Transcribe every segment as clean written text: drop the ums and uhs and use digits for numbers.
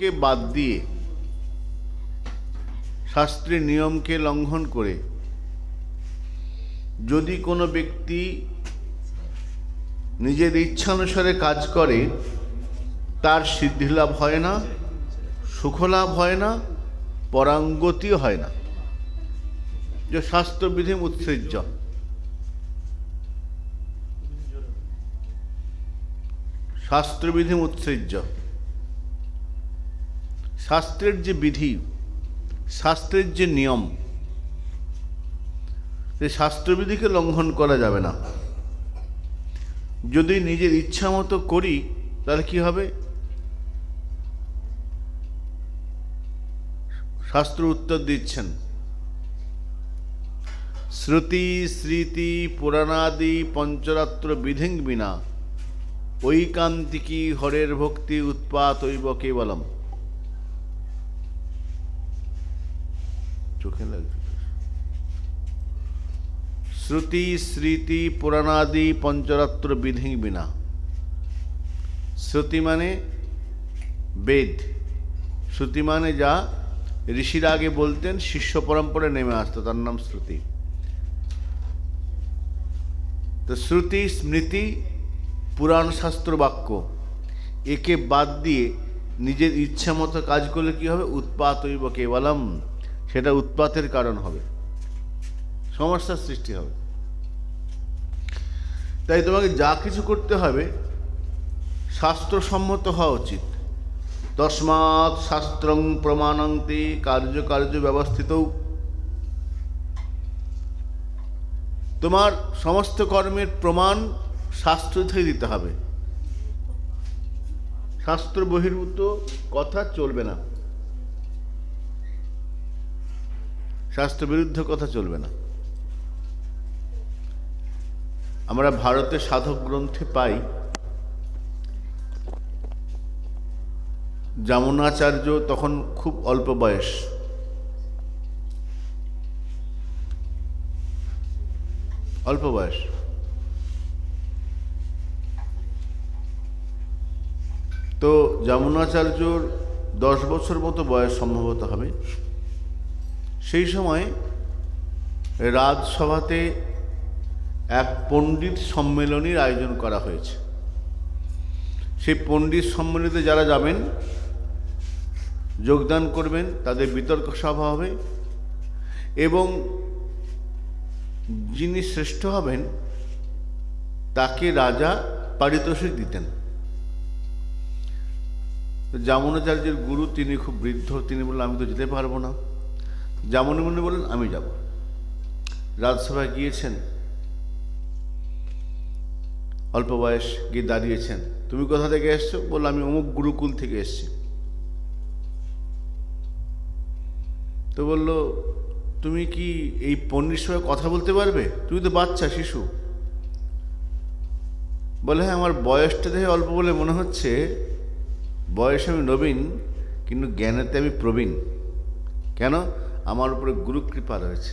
শাস্ত্রকে বাদ দিয়ে, শাস্ত্রের নিয়মকে লঙ্ঘন করে যদি কোনো ব্যক্তি নিজের ইচ্ছানুসারে কাজ করে, তার সিদ্ধিলাভ হয় না, সুখলাভ হয় না, পরাঙ্গতিও হয় না। যে শাস্ত্রবিধি উৎসৃজ্য, শাস্ত্রবিধি উৎসৃজ্য, শাস্ত্রের যে বিধি, শাস্ত্রের যে নিয়ম, সেই শাস্ত্রবিধিকে লঙ্ঘন করা যাবে না। যদি নিজের ইচ্ছা মতো করি তাহলে কি হবে? শাস্ত্র উত্তর দিচ্ছেন, শ্রুতি স্মৃতি পুরাণাদি পঞ্চরাত্র বিধিং বিনা ঐকান্তিকী হরের ভক্তি উৎপাতৈব কেবলম। চোখে লাগছে। শ্রুতি স্মৃতি পুরাণাদি পঞ্চরাত্র বিধিং বিনা। শ্রুতি মানে বেদ, শ্রুতি মানে যা ঋষিরা আগে বলতেন, শিষ্য পরম্পরায় নেমে আসতো, তার নাম শ্রুতি। তো শ্রুতি স্মৃতি পুরাণ শাস্ত্র বাক্য, একে বাদ দিয়ে নিজের ইচ্ছা মতো কাজ করলে কি হবে? উৎপাতৈব কেবলম, সেটা উৎপাতের কারণ হবে, সমস্যার সৃষ্টি হবে। তাই তোমাকে যা কিছু করতে হবে শাস্ত্রসম্মত হওয়া উচিত। তস্মাৎ শাস্ত্রং প্রমাণন্তি কার্য ব্যবস্থিত। তোমার সমস্ত কর্মের প্রমাণ শাস্ত্র থেকে দিতে হবে, শাস্ত্র বহির্ভূত কথা চলবে না, শাস্ত্র বিরুদ্ধ কথা চলবে না। আমরা ভারতের সাধক গ্রন্থে পাই, যামুনাচার্য তখন খুব অল্প বয়স, অল্প বয়স। তো যামুনাচার্যর 10 বছর মতো বয়স সম্ভবত হবে। সেই সময় রাজসভাতে এক পণ্ডিত সম্মেলনীর আয়োজন করা হয়েছে। সেই পণ্ডিত সম্মেলনীতে যারা যাবেন, যোগদান করবেন, তাদের বিতর্ক সভা হবে এবং যিনি শ্রেষ্ঠ হবেন তাকে রাজা পারিতোষিক দিতেন। যামুনাচার্যের গুরু, তিনি খুব বৃদ্ধ, তিনি বললেন আমি তো যেতে পারবো না। যামুনি বললেন আমি যাব। রাজসভায় গিয়েছেন, অল্প বয়স, গিয়ে দাঁড়িয়েছেন। তুমি কোথা থেকে এসছো? বললো আমি অমুক গুরুকুল থেকে এসছি। তো বলল তুমি কি এই পণ্ডিত সঙ্গে কথা বলতে পারবে? তুমি তো বাচ্চা, শিশু। বলে হ্যাঁ, আমার বয়সটা দেখে অল্প বলে মনে হচ্ছে, বয়সে আমি নবীন কিন্তু জ্ঞানেতে আমি প্রবীণ। কেন? আমার উপরে গুরু কৃপা রয়েছে,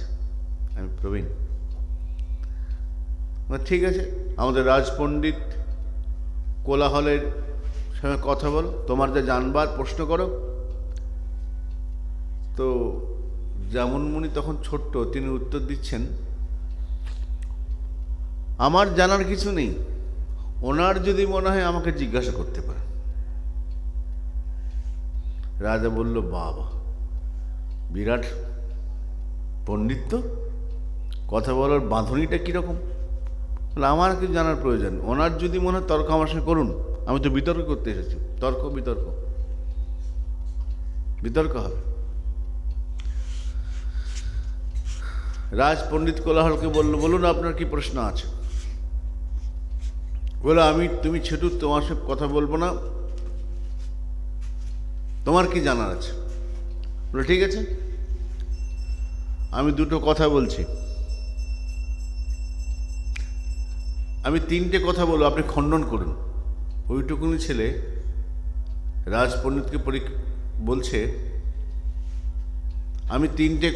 আমি প্রবীণ। ঠিক আছে, আমাদের রাজপণ্ডিত কোলাহলের সঙ্গে কথা বল, তোমার যা জানবার প্রশ্ন করো। তো যামুনমুনি তখন ছোট্ট, তিনি উত্তর দিচ্ছেন, আমার জানার কিছু নেই, ওনার যদি মনে হয় আমাকে জিজ্ঞাসা করতে পারে। রাজা বলল বাবা, বিরাট পণ্ডিত, কথা বলার বাঁধনিটা কীরকম? আমার কিছু জানার প্রয়োজন, ওনার যদি মনে হয় তর্ক আমার সঙ্গে করুন, আমি তো বিতর্ক করতে এসেছি। বিতর্ক হবে। রাজ পণ্ডিত কোলাহলকে বলল, বলুন আপনার কি প্রশ্ন আছে? বলে তুমি ছেটু, তোমার সব কথা বলবো না, তোমার কি জানার আছে? বলে ঠিক আছে, আমি দুটো কথা বলছি, আমি 3টে কথা বলবো, আপনি খণ্ডন করুন। ওইটুকুনি ছেলে রাজপণ্ডিতকে বলছে, আমি 3টে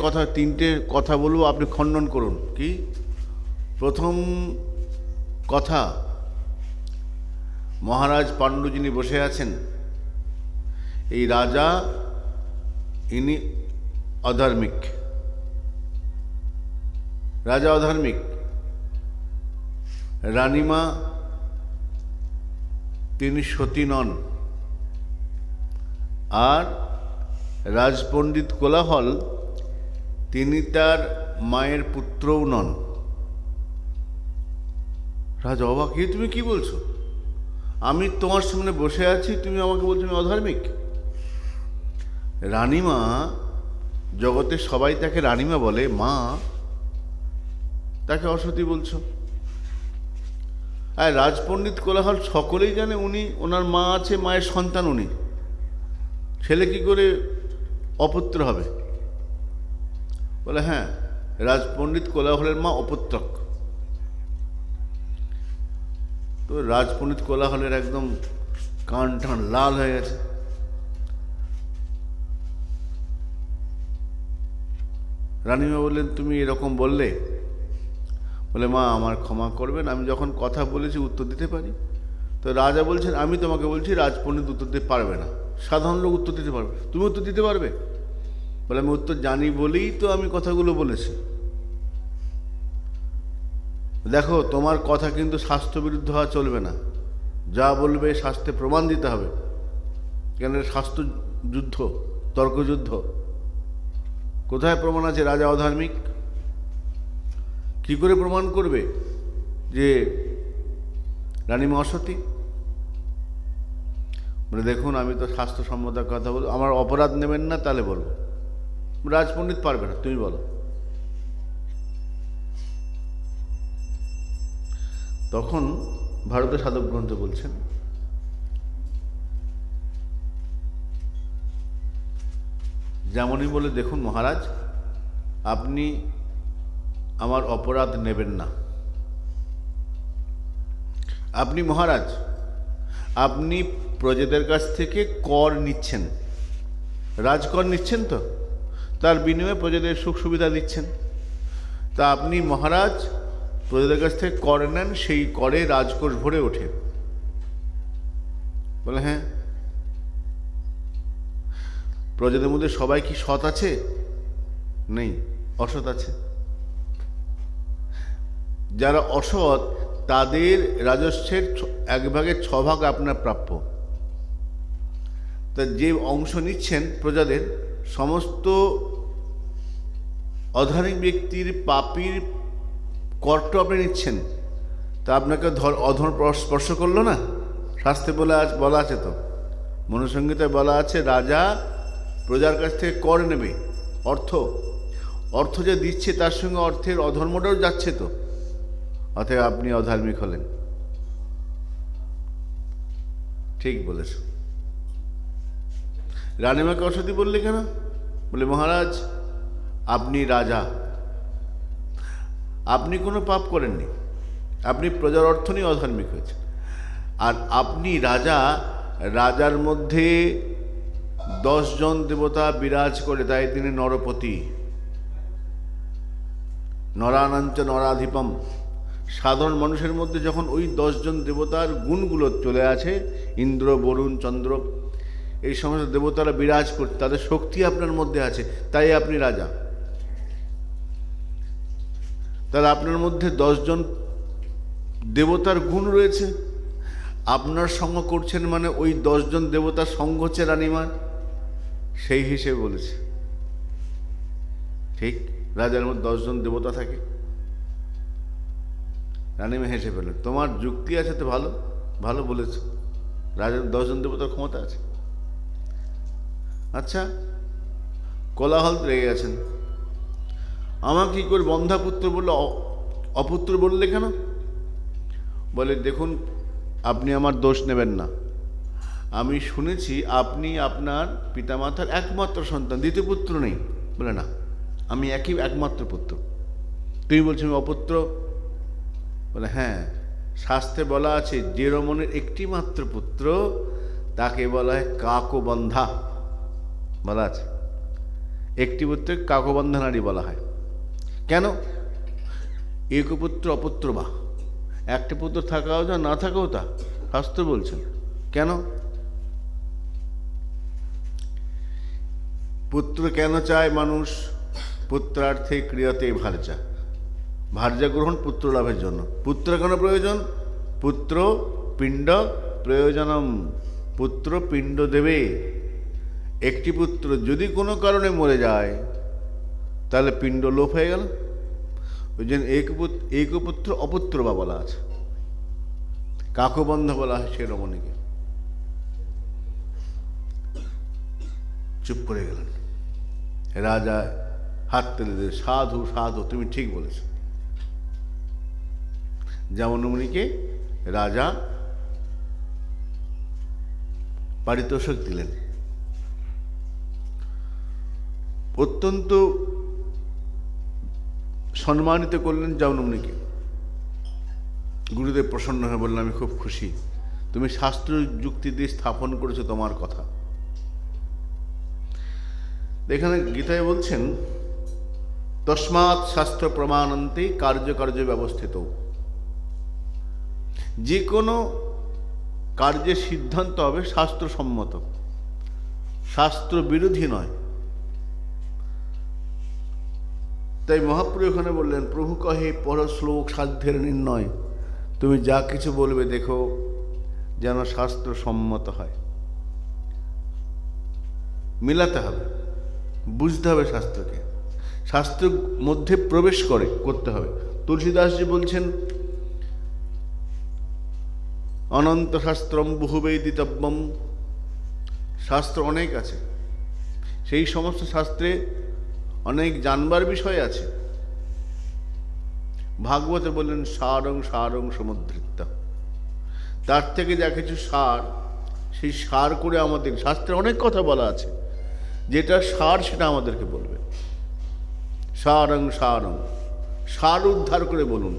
কথা বলবো, আপনি খণ্ডন করুন। কি? প্রথম কথা, মহারাজ পাণ্ডু যিনি বসে আছেন এই রাজা ইনি অধার্মিক, রাজা অধার্মিক, রানীমা তিনি সতী নন, আর রাজপণ্ডিত কোলাহল তিনি তার মায়ের পুত্রও নন। রাজা অবাক, তুমি কি বলছো? আমি তোমার সামনে বসে আছি, তুমি আমাকে বলছো আমি অধার্মিক? রানীমা, জগতে সবাই তাকে রানীমা বলে, মা, তাকে অসতী বলছো? আর রাজপণ্ডিত কোলাহল সকলেই জানে উনি, ওনার মা আছে, মায়ের সন্তান উনি, ছেলে কি করে অপুত্র হবে? বলে হ্যাঁ, রাজপণ্ডিত কোলাহলের মা অপুত্রক। তো রাজপণ্ডিত কোলাহলের একদম কান টান লাল হয়ে গেছে। রানীমা বললেন, তুমি এরকম বললে? বলে, মা আমার ক্ষমা করবেন, আমি যখন কথা বলেছি উত্তর দিতে পারি। তো রাজা বলছেন, আমি তোমাকে বলছি রাজপণ্ডিত উত্তর দিতে পারবে না, সাধারণ লোক উত্তর দিতে পারবে, তুমি উত্তর দিতে পারবে? বলে, আমি উত্তর জানি বলেই তো আমি কথাগুলো বলেছি। দেখো, তোমার কথা কিন্তু শাস্ত্র বিরুদ্ধ হওয়া চলবে না, যা বলবে শাস্ত্রে প্রমাণ দিতে হবে, কেন শাস্ত্র যুদ্ধ, তর্কযুদ্ধ। কোথায় প্রমাণ আছে রাজা অধার্মিক? কি করে প্রমাণ করবে যে রানীমা অসতী? বলে, দেখুন আমি তো স্বাস্থ্যসম্মত কথা বলবো, আমার অপরাধ নেবেন না, তাহলে বলবো। রাজপণ্ডিত পারবে না, তুমি বলো। তখন ভারতের সাধক গ্রন্থ বলছেন, যেমনই বলে, দেখুন মহারাজ, আপনি আমার অপরাধ নেবেন না। আপনি মহারাজ, আপনি প্রজাদের কাছ থেকে কর নিচ্ছেন, রাজকর নিচ্ছেন, তো তার বিনিময়ে প্রজাদের সুখ সুবিধা দিচ্ছেন। তা আপনি মহারাজ প্রজাদের কাছ থেকে কর নেন, সেই করে রাজকোষ ভরে ওঠে। বলে, হ্যাঁ। প্রজাদের মধ্যে সবাই কি সৎ আছে? নেই, অসৎ আছে। যারা অসৎ তাদের রাজস্বের 1/6 আপনার প্রাপ্য। তা যে অংশ নিচ্ছেন প্রজাদের, সমস্ত অধার্মিক ব্যক্তির পাপীর করটা আপনি নিচ্ছেন, তা আপনাকে অধর্ম স্পর্শ করলো না? শাস্ত্রে বলা আছে তো, মনুসংহিতায় বলা আছে, রাজা প্রজার কাছ থেকে কর নেবে, অর্থ যে দিচ্ছে তার সঙ্গে অর্থের অধর্মটাও যাচ্ছে তো, অতএব আপনি অধার্মিক হলেন। ঠিক বলেছ। রানীমাকে অসতী বললে কেন? বলে, মহারাজ আপনি রাজা, আপনি কোনো পাপ করেননি, আপনি প্রজার অর্থ নিয়ে অধার্মিক হয়েছেন। আর আপনি রাজা, রাজার মধ্যে 10 জন দেবতা বিরাজ করে, তাই তিনি নরপতি, নরানাঞ্চ নরাধিপম। সাধারণ মানুষের মধ্যে যখন ওই 10 জন দেবতার গুণগুলো চলে আছে, ইন্দ্র, বরুণ, চন্দ্র, এই সমস্ত দেবতারা বিরাজ করছে, তাদের শক্তি আপনার মধ্যে আছে, তাই আপনি রাজা। তাহলে আপনার মধ্যে 10 জন দেবতার গুণ রয়েছে, আপনার সঙ্গ করছেন, মানে ওই 10 জন দেবতার সঙ্গ হচ্ছে রানীমার, সেই হিসেবে বলেছে। ঠিক, রাজার মধ্যে 10 জন দেবতা থাকে। রানীমা হেসে ফেলল, তোমার যুক্তি আছে তো, ভালো ভালো বলেছ, রাজার 10 জন দেবতার ক্ষমতা আছে। আচ্ছা, কোলাহল রেগে গেছেন, আমাকে কি করে বন্ধাপুত্র বললে, অপুত্র বললে কেন? বলে, দেখুন আপনি আমার দোষ নেবেন না, আমি শুনেছি আপনি আপনার পিতামাতার একমাত্র সন্তান, দ্বিতীয় পুত্র নেই। বলে, না, আমি একমাত্র পুত্র। তুমি বলছো আমি অপুত্র? বলে, হ্যাঁ, শাস্ত্রে বলা আছে যে রমণের একটি মাত্র পুত্র তাকে বলা হয় কাকবন্ধা, বলা আছে। একটি পুত্রকে কাকবন্ধা নারী বলা হয়। কেন? একপুত্র অপুত্র বা, একটা পুত্র থাকাও যা, না থাকাও তা, শাস্ত্র বলছেন। কেন? পুত্র কেন চায় মানুষ? পুত্রার্থে ক্রিয়তে ভার্যা, ভার্যা গ্রহণ পুত্র লাভের জন্য। পুত্র কেন প্রয়োজন? পুত্র পিণ্ড প্রয়োজনম, পুত্র পিণ্ড দেবে। একটি পুত্র যদি কোনো কারণে মরে যায় তাহলে পিণ্ড লোপ হয়ে গেল। ওই জন্য একপুত্র অপুত্র বা বলা আছে, কাকবন্ধ বলা হয় সে রমণীকে। চুপ করে গেলেন। রাজা হাত তুলে দিল, সাধু সাধু, তুমি ঠিক বলেছ। যমনমুনিকে রাজা পারিতোষক দিলেন। অত্যন্ত সম্মানিত করলেন যমনমুনিকে। গুরুদেব প্রসন্ন হয়ে বললেন, আমি খুব খুশি, তুমি শাস্ত্র যুক্তি দিয়ে স্থাপন করেছো তোমার কথা। এখানে গীতায় বলছেন, তস্মাৎ শাস্ত্র প্রমাণন্তে কার্য ব্যবস্থিত। যে কোনো কার্যের সিদ্ধান্ত হবে শাস্ত্রসম্মত, শাস্ত্র বিরোধী নয়। তাই মহাপ্রভু এখানে বললেন, প্রভু কহে পরশ্লোক সাধ্যের নির্ণয়, তুমি যা কিছু বলবে দেখো যেন শাস্ত্র সম্মত হয়। মিলাতে হবে, বুঝতে হবে শাস্ত্রকে, শাস্ত্রের মধ্যে প্রবেশ করতে হবে। তুলসীদাসজি বলছেন, অনন্ত শাস্ত্রম বহুবেদিতব্যম, শাস্ত্র অনেক আছে, সেই সমস্ত শাস্ত্রে অনেক জানবার বিষয় আছে। ভাগবতে বললেন সারং সারং সমুদ্রিত, তার থেকে যা কিছু সার, সেই সার করে আমাদের শাস্ত্রে অনেক কথা বলা আছে, যেটা সার সেটা আমাদেরকে বলবে। সারং সারং, সার উদ্ধার করে বলুন।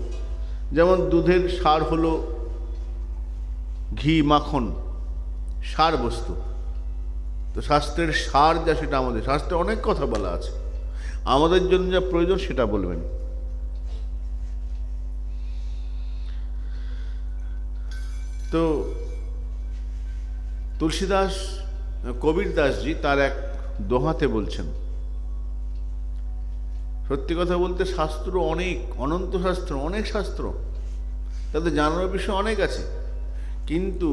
যেমন দুধের সার হলো ঘি মাখন, সার বস্তু। তো শাস্ত্রের সার যা সেটা আমাদের শাস্ত্রে অনেক কথা বলা আছে, আমাদের জন্য যা প্রয়োজন সেটা বলবেন। তো তুলসীদাস কবির দাসজি তার এক দোহাতে বলছেন, সত্যি কথা বলতে শাস্ত্র অনেক, অনন্ত শাস্ত্র, অনেক শাস্ত্র, তাতে জানার বিষয় অনেক আছে, কিন্তু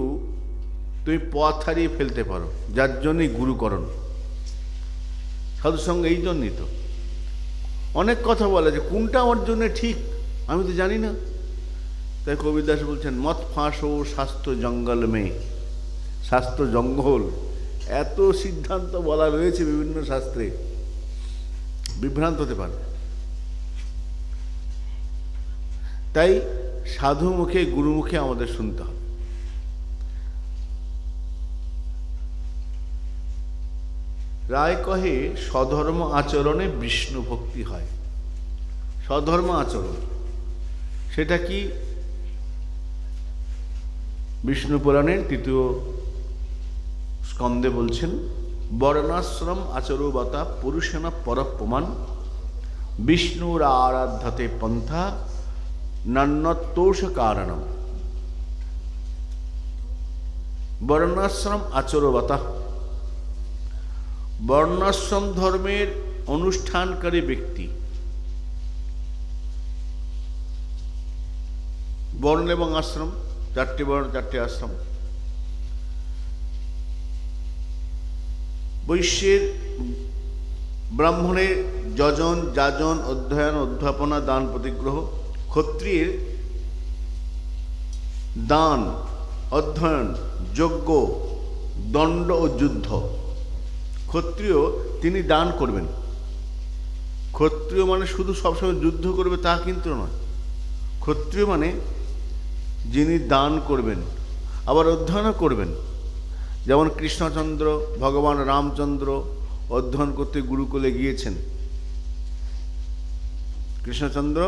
তুমি পথ হারিয়ে ফেলতে পারো, যার জন্যই গুরুকরণ। সাধুসঙ্গ এই জন্যই তো অনেক কথা বলে যে কোনটা আমার জন্য ঠিক আমি তো জানি না। তাই কবিদাস বলছেন, মত ফাঁসো শাস্ত্র জঙ্গল মে, শাস্ত্র জঙ্গল, এত সিদ্ধান্ত বলা রয়েছে বিভিন্ন শাস্ত্রে, বিভ্রান্ত হতে পারে। তাই সাধু মুখে গুরুমুখে আমাদের শুনতে হবে। রায় কহে স্বধর্ম আচরণে বিষ্ণু ভক্তি হয়। স্বধর্ম আচরণ সেটা কি? বিষ্ণু পুরাণের 3য় স্কন্ধে বলছেন, বর্ণাশ্রম আচরবতা পুরুষেনা পরপ্রমাণ, বিষ্ণুর আরাধ্যতে পন্থা নান্যতোষ কারণম। বর্ণাশ্রম আচরবতা, বর্ণাশ্রম ধর্মের অনুষ্ঠানকারী ব্যক্তি, বর্ণ এবং আশ্রম, 4টি বর্ণ 4টি আশ্রম। বৈশ্যের ব্রাহ্মণের যজন যাজন অধ্যয়ন অধ্যাপনা দান প্রতিগ্রহ, ক্ষত্রিয়ের দান অধ্যয়ন যজ্ঞ দণ্ড ও যুদ্ধ। ক্ষত্রিয় তিনি দান করবেন, ক্ষত্রিয় মানে শুধু সবসময় যুদ্ধ করবে তা কিন্তু নয়, ক্ষত্রিয় মানে যিনি দান করবেন আবার অধ্যয়নও করবেন। যেমন কৃষ্ণচন্দ্র ভগবান রামচন্দ্র অধ্যয়ন করতে গুরুকুলে গিয়েছেন, কৃষ্ণচন্দ্র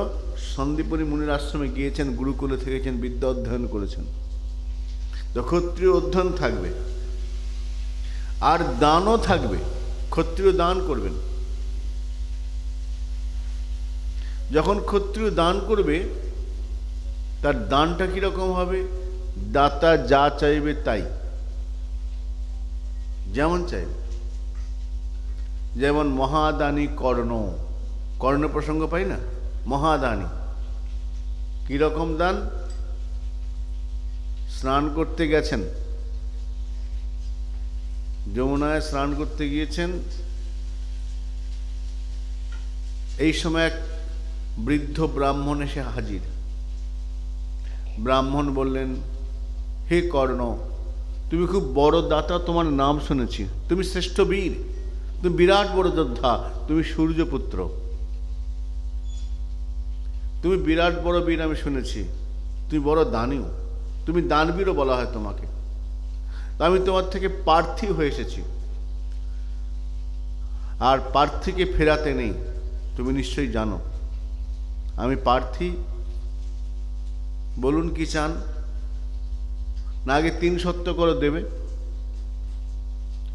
সন্দীপনী মুনির আশ্রমে গিয়েছেন, গুরুকুলে থেকেছেন, বিদ্যা অধ্যয়ন করেছেন। তো ক্ষত্রিয় অধ্যয়ন থাকবে আর দানও থাকবে, ক্ষত্রিয় দান করবেন। যখন ক্ষত্রিয় দান করবে তার দানটা কিরকম হবে? দাতা যা চাইবে তাই, যেমন চাইবে। যেমন মহাদানী কর্ণ, কর্ণ প্রসঙ্গ পাই না? মহাদানী কিরকম দান? স্নান করতে গেছেন, যমুনায় স্নান করতে গিয়েছেন, এই সময় এক বৃদ্ধ ব্রাহ্মণ এসে হাজির। ব্রাহ্মণ বললেন, হে কর্ণ, তুমি খুব বড় দাতা, তোমার নাম শুনেছি, তুমি শ্রেষ্ঠ বীর, তুমি বিরাট বড় যোদ্ধা, তুমি সূর্যপুত্র, তুমি বিরাট বড় বীর আমি শুনেছি, তুমি বড় দানীও, তুমি দানবীরও বলা হয় তোমাকে। আমি তোমার থেকে প্রার্থী হয়ে এসেছি, আর প্রার্থীকে ফেরাতে নেই, তুমি নিশ্চয়ই জানো। আমি প্রার্থী, বলুন কি চান? না আগে 3 সত্য করে দেবে?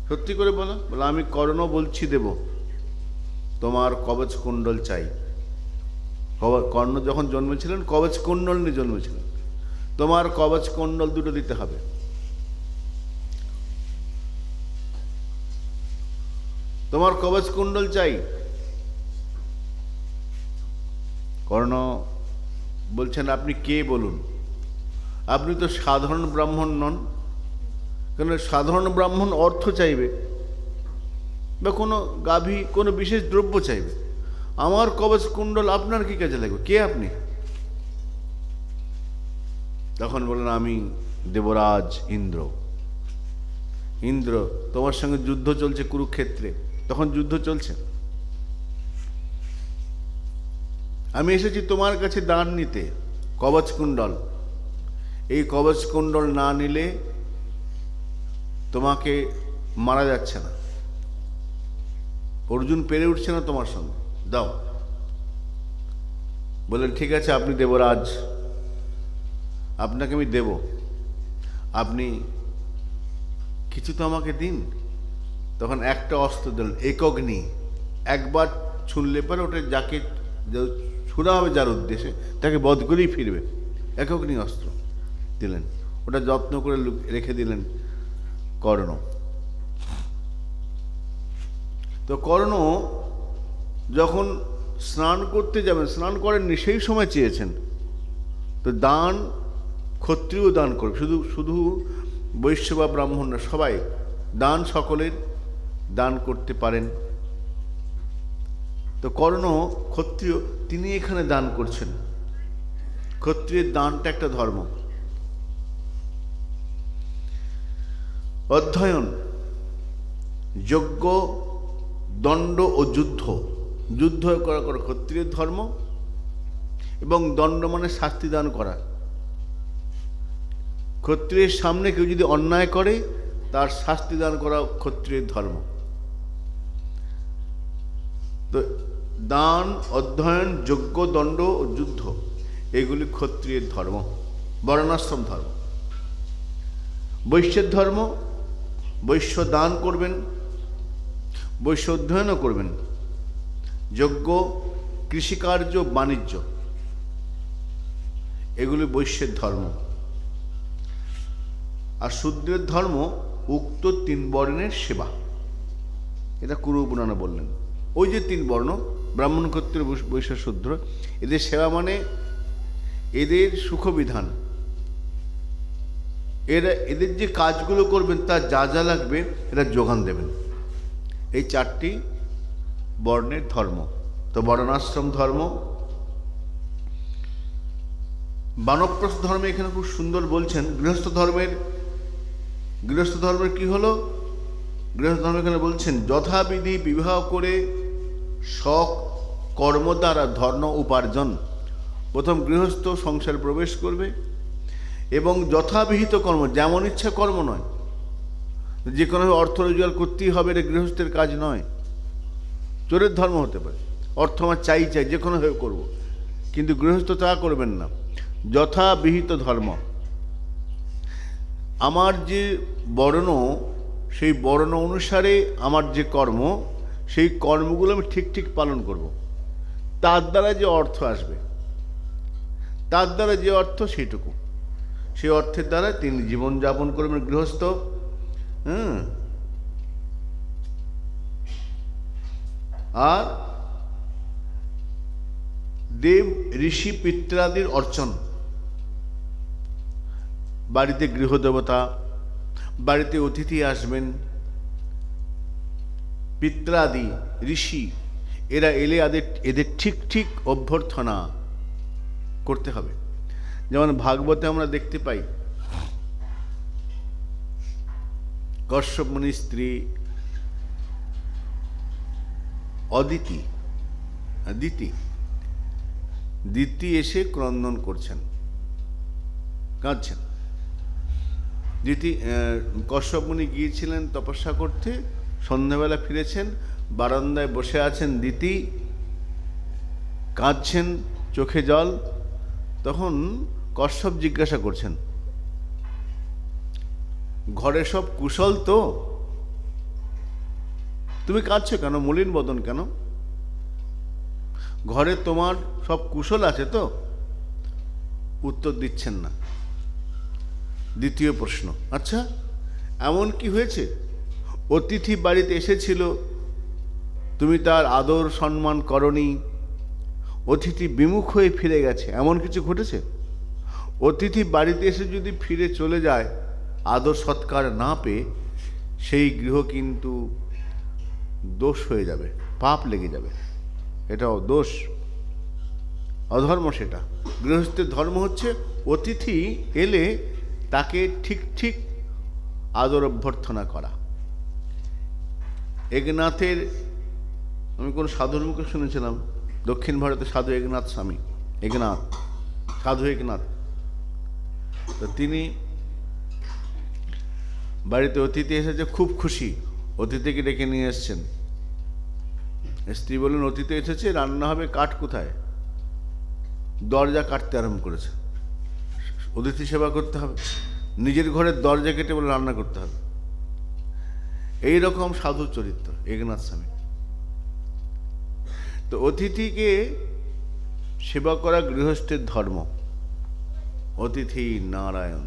সত্যি করে বলো। বলো, আমি কর্ণ বলছি দেব, তোমার কবচ কুণ্ডল চাই। কর্ণ যখন জন্মেছিলেন কবচ কুণ্ডল নিয়ে জন্মেছিলেন, তোমার কবচ কুণ্ডল দুটো দিতে হবে। তোমার কবচ কুণ্ডল চাই। কর্ণ বলছেন, আপনি কে বলুন? আপনি তো সাধারণ ব্রাহ্মণ নন। কেন সাধারণ ব্রাহ্মণ অর্থ চাইবে বা কোনো গাভী, কোনো বিশেষ দ্রব্য চাইবে। আমার কবচ কুণ্ডল আপনার কি কাজে লাগবে? কে আপনি? তখন বললেন, আমি দেবরাজ ইন্দ্র। ইন্দ্র, তোমার সঙ্গে যুদ্ধ চলছে কুরুক্ষেত্রে, তখন যুদ্ধ চলছে, আমি এসেছি তোমার কাছে দান নিতে, কবচ কুণ্ডল। এই কবচ কুণ্ডল না নিলে তোমাকে মারা যাচ্ছে না, অর্জুন পেরে উঠছে না তোমার সঙ্গে, দাও। বললেন, ঠিক আছে, আপনি দেবরাজ, আপনাকে আমি দেব, আপনি কিছু তো আমাকে দিন। তখন একটা অস্ত্র দিলেন, একগ্নি। একবার ছুঁড়লে পরে ওটা যাকে ছুঁড়া হবে, যার উদ্দেশ্যে, তাকে বধ করেই ফিরবে। একগ্নি অস্ত্র দিলেন, ওটা যত্ন করে রেখে দিলেন কর্ণ। তো কর্ণ যখন স্নান করতে যাবেন, স্নান করেননি, সেই সময় চেয়েছেন। তো দান ক্ষত্রিয় দান করবে, শুধু শুধু বৈশ্য বা ব্রাহ্মণ না, সবাই দান, সকলের দান করতে পারেন। তো কর্ণ ক্ষত্রিয়, তিনি এখানে দান করছেন। ক্ষত্রিয়ের দানটা একটা ধর্ম। অধ্যয়ন, যজ্ঞ, দণ্ড ও যুদ্ধ। যুদ্ধ করা ক্ষত্রিয়ের ধর্ম, এবং দণ্ড মানে শাস্তি দান করা। ক্ষত্রিয়ের সামনে কেউ যদি অন্যায় করে, তার শাস্তি দান করা ক্ষত্রিয়ের ধর্ম। তো দান, অধ্যয়ন, যজ্ঞ, দণ্ড ও যুদ্ধ, এগুলি ক্ষত্রিয়ের ধর্ম, বর্ণাশ্রম ধর্ম। বৈশ্যের ধর্ম, বৈশ্য দান করবেন, বৈশ্য অধ্যয়নও করবেন। যজ্ঞ, কৃষিকার্য, বাণিজ্য, এগুলি বৈশ্যের ধর্ম। আর শূদ্রের ধর্ম উক্ত 3 বর্ণের সেবা। এটা কুরু পুরাণে বললেন। ওই যে 3 বর্ণ, ব্রাহ্মণ, ক্ষত্রিয়, বৈশ্য, শূদ্র, এদের সেবা মানে এদের সুখবিধান, এদের যে কাজগুলো করবেন তার যা যা লাগবে এরা যোগান দেবেন। এই 4টি বর্ণের ধর্ম। তো বর্ণাশ্রম ধর্ম। বানপ্রস্থ ধর্মে এখানে খুব সুন্দর বলছেন। গৃহস্থ ধর্মের কি হলো? গৃহস্থ ধর্ম এখানে বলছেন, যথাবিধি বিবাহ করে শখ কর্ম দ্বারা ধর্ম উপার্জন। প্রথম গৃহস্থ সংসার প্রবেশ করবে এবং যথাবিহিত কর্ম, যেমন ইচ্ছা কর্ম নয়, যে কোনোভাবে অর্থ রোজগার করতেই হবে, এটা গৃহস্থের কাজ নয়। চোরের ধর্ম হতে পারে, অর্থ আমার চাই, যে কোনোভাবে করবো, কিন্তু গৃহস্থ তা করবেন না। যথাবিহিত ধর্ম, আমার যে বর্ণ, সেই বর্ণ অনুসারে আমার যে কর্ম, সেই কর্মগুলো আমি ঠিক ঠিক পালন করব। তার দ্বারা যে অর্থ আসবে, তার দ্বারা যে অর্থ, সেইটুকু, সেই অর্থের দ্বারা তিনি জীবনযাপন করবেন গৃহস্থ। আর দেব ঋষি পিত্রাদির অর্চন। বাড়িতে গৃহদেবতা, বাড়িতে অতিথি আসবেন, পিত্রাদি ঋষি এরা এলে এদের ঠিক ঠিক অভ্যর্থনা করতে হবে। যেমন ভাগবতে আমরা দেখতে পাই কশ্যপ মুনির স্ত্রী দিতি এসে ক্রন্দন করছেন, কাঁদছেন। কশ্যপ মুনি গিয়েছিলেন তপস্যা করতে, সন্ধ্যাবেলা ফিরেছেন, বারান্দায় বসে আছেন দিতি, কাঁদছেন, চোখে জল। তখন কশ্যপ জিজ্ঞাসা করছেন, ঘরে সব কুশল তো? তুমি কাঁদছো কেন? মলিন বদন কেন? ঘরে তোমার সব কুশল আছে তো? উত্তর দিচ্ছেন না। দ্বিতীয় প্রশ্ন, আচ্ছা এমন কি হয়েছে অতিথি বাড়িতে এসেছিল, তুমি তার আদর সম্মান করনি, অতিথি বিমুখ হয়ে ফিরে গেছে, এমন কিছু ঘটেছে? অতিথি বাড়িতে এসে যদি ফিরে চলে যায় আদর সৎকার না পেয়ে, সেই গৃহ কিন্তু দোষ হয়ে যাবে, পাপ লেগে যাবে। এটাও দোষ, অধর্ম। সেটা গৃহস্থের ধর্ম হচ্ছে অতিথি এলে তাকে ঠিক ঠিক আদর অভ্যর্থনা করা। একনাথের, আমি কোন সাধুর মুখে শুনেছিলাম, দক্ষিণ ভারতে সাধু একনাথ স্বামী, সাধু একনাথ। তো তিনি বাড়িতে অতিথি এসেছে, খুব খুশি, অতিথিকে ডেকে নিয়ে এসছেন। স্ত্রী বললেন, অতিথি এসেছে, রান্না হবে, কাঠ কোথায়? দরজা কাটতে আরম্ভ করেছে। অতিথি সেবা করতে হবে, নিজের ঘরের দরজা কেটে বলে রান্না করতে হবে। এইরকম সাধু চরিত্র একনাথ স্বামী। তো অতিথিকে সেবা করা গৃহস্থের ধর্ম। অতিথি নারায়ণ,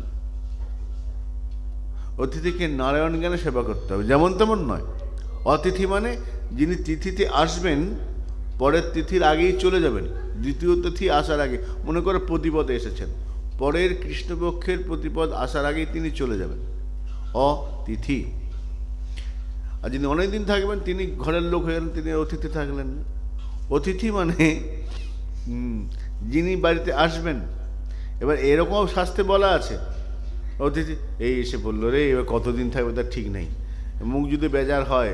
অতিথিকে নারায়ণ জ্ঞানে সেবা করতে হবে, যেমন তেমন নয়। অতিথি মানে যিনি তিথিতে আসবেন, পরের তিথির আগেই চলে যাবেন, দ্বিতীয় তিথি আসার আগে। মনে করে প্রতিপদে এসেছেন, পরের কৃষ্ণপক্ষের প্রতিপদ আসার আগেই তিনি চলে যাবেন, অতিথি। আর যিনি অনেকদিন থাকবেন তিনি ঘরের লোক হয়ে গেলেন, তিনি অতিথি থাকলেন না। অতিথি মানে যিনি বাড়িতে আসবেন। এবার এরকম শাস্ত্রে বলা আছে, অতিথি এই এসে বললো রে, এবার কতদিন থাকবে তার ঠিক নেই, মুখ যদি বেজার হয়,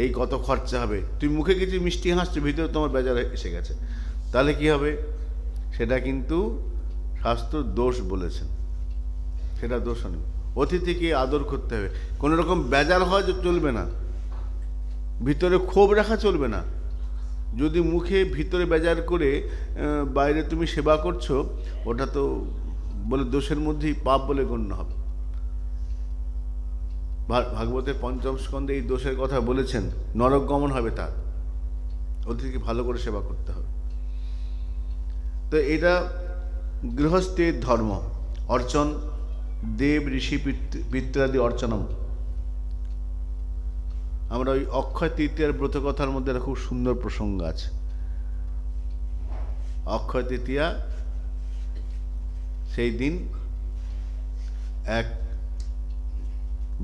এই কত খরচা হবে, তুই মুখে কিছু মিষ্টি হাসছে, ভিতরে তোমার বেজার এসে গেছে, তাহলে কি হবে? সেটা কিন্তু শাস্ত্র দোষ বলেছেন, সেটা দোষ নেই। অতিথিকে আদর করতে হবে, কোনো রকম বেজার হয় চলবে না, ভিতরে ক্ষোভ রাখা চলবে না। যদি মুখে ভিতরে বেজার করে বাইরে তুমি সেবা করছো, ওটা তো বলে দোষের মধ্যেই পাপ বলে গণ্য হবে। ভাগবতের পঞ্চম স্কন্ধে এই দোষের কথা বলেছেন, নরক গমন হবে তার। অতিথিকে ভালো করে সেবা করতে হবে। তো এটা গৃহস্থের ধর্ম। অর্চন, দেব ঋষি পিত্রাদি অর্চনম। আমরা ওই অক্ষয় তৃতীয়ার ব্রত কথার মধ্যে একটা খুব সুন্দর প্রসঙ্গ আছে। অক্ষয় তৃতীয়া, সেই দিন এক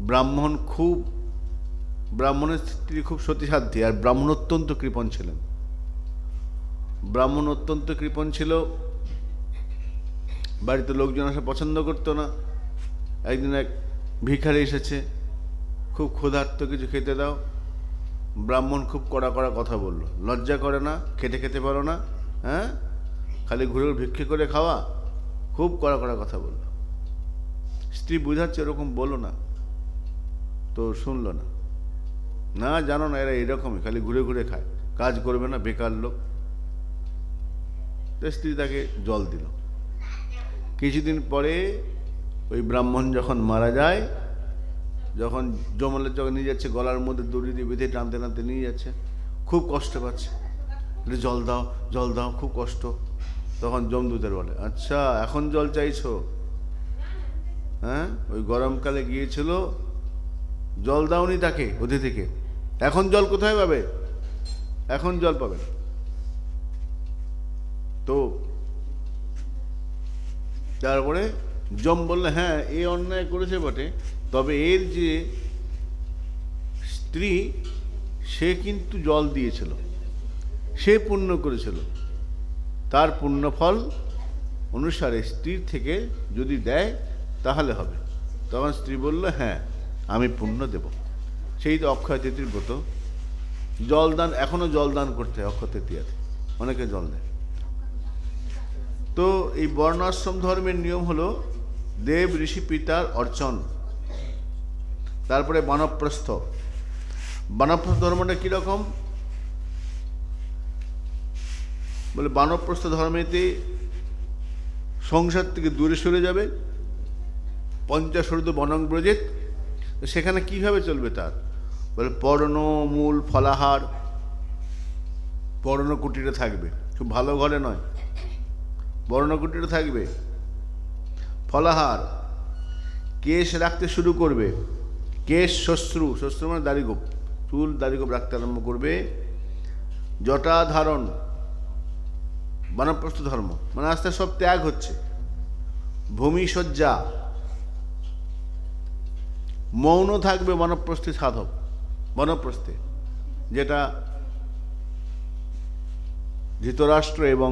ব্রাহ্মণ, ব্রাহ্মণের স্ত্রী খুব সতীসাধ্যী, আর ব্রাহ্মণ অত্যন্ত কৃপণ ছিলেন। ব্রাহ্মণ অত্যন্ত কৃপণ ছিল, বাড়িতে লোকজন আসা পছন্দ করতো না। একদিন এক ভিখারি এসেছে, খুব ক্ষুধার্ত, কিছু খেতে দাও। ব্রাহ্মণ খুব কড়া কড়া কথা বলল, লজ্জা করে না? খেতে পারো না? হ্যাঁ, খালি ঘুরে ভিক্ষে করে খাওয়া? খুব কড়া কড়া কথা বলল। স্ত্রী বুঝাচ্ছে এরকম বলো না, তো শুনলো না। না, জানো না, এরা এরকমই, খালি ঘুরে ঘুরে খায়, কাজ করবে না, বেকার লোক। তো স্ত্রী তাকে জল দিল। কিছুদিন পরে ওই ব্রাহ্মণ যখন মারা যায়, যখন জমলে যখন নিয়ে যাচ্ছে, গলার মধ্যে দড়ি দিয়ে বেঁধে টানতে টানতে নিয়ে যাচ্ছে, খুব কষ্ট পাচ্ছে, জল দাও জল দাও, খুব কষ্ট। তখন যমদূতের বলে, আচ্ছা এখন জল চাইছো? হ্যাঁ, ওই গরমকালে গিয়েছিল, জল দাওনি তাকে, অতিথিকে, এখন জল কোথায় পাবে? এখন জল পাবেন। তো তারপরে যম বললে, হ্যাঁ এ অন্যায় করেছে বটে, তবে এর যে স্ত্রী সে কিন্তু জল দিয়েছিল, সে পুণ্য করেছিল, তার পুণ্যফল অনুসারে স্ত্রীর থেকে যদি দেয় তাহলে হবে। তখন স্ত্রী বলল, হ্যাঁ আমি পুণ্য দেব। সেই তো অক্ষয় তৃতীয়ার ব্রত, জলদান, এখনো জলদান করতে হয় অক্ষয় তৃতীয়াতে, অনেকে জল দেয়। তো এই বর্ণাশ্রম ধর্মের নিয়ম হলো দেব ঋষি পিতার অর্চন, তারপরে বানপ্রস্থ। বানপ্রস্থ ধর্মটা কিরকম বলে, বানপ্রস্থ ধর্মেতে সংসার থেকে দূরে সরে যাবে, পঞ্চাশোর্ধ্ব বনং ব্রজেত। সেখানে কিভাবে চলবে তার বলে, পর্ণ মূল ফলাহার, পর্ণ কুটিরে থাকবে, খুব ভালো ঘরে নয়, বর্ণ কুটিরে থাকবে। ফলাহার, কেশ রাখতে শুরু করবে, কেশ শ্বশ্রু, শ্বশ্রু মানে দাড়িগোপ, চুল দাড়িগোপ রাখতে আরম্ভ করবে। জটা ধারণ, বানপ্রস্থ ধর্ম মানে আস্তে সব ত্যাগ হচ্ছে। ভূমিশয্যা, মৌন থাকবে বনপ্রস্থে সাধক, বনপ্রস্থে, যেটা ধৃতরাষ্ট্র এবং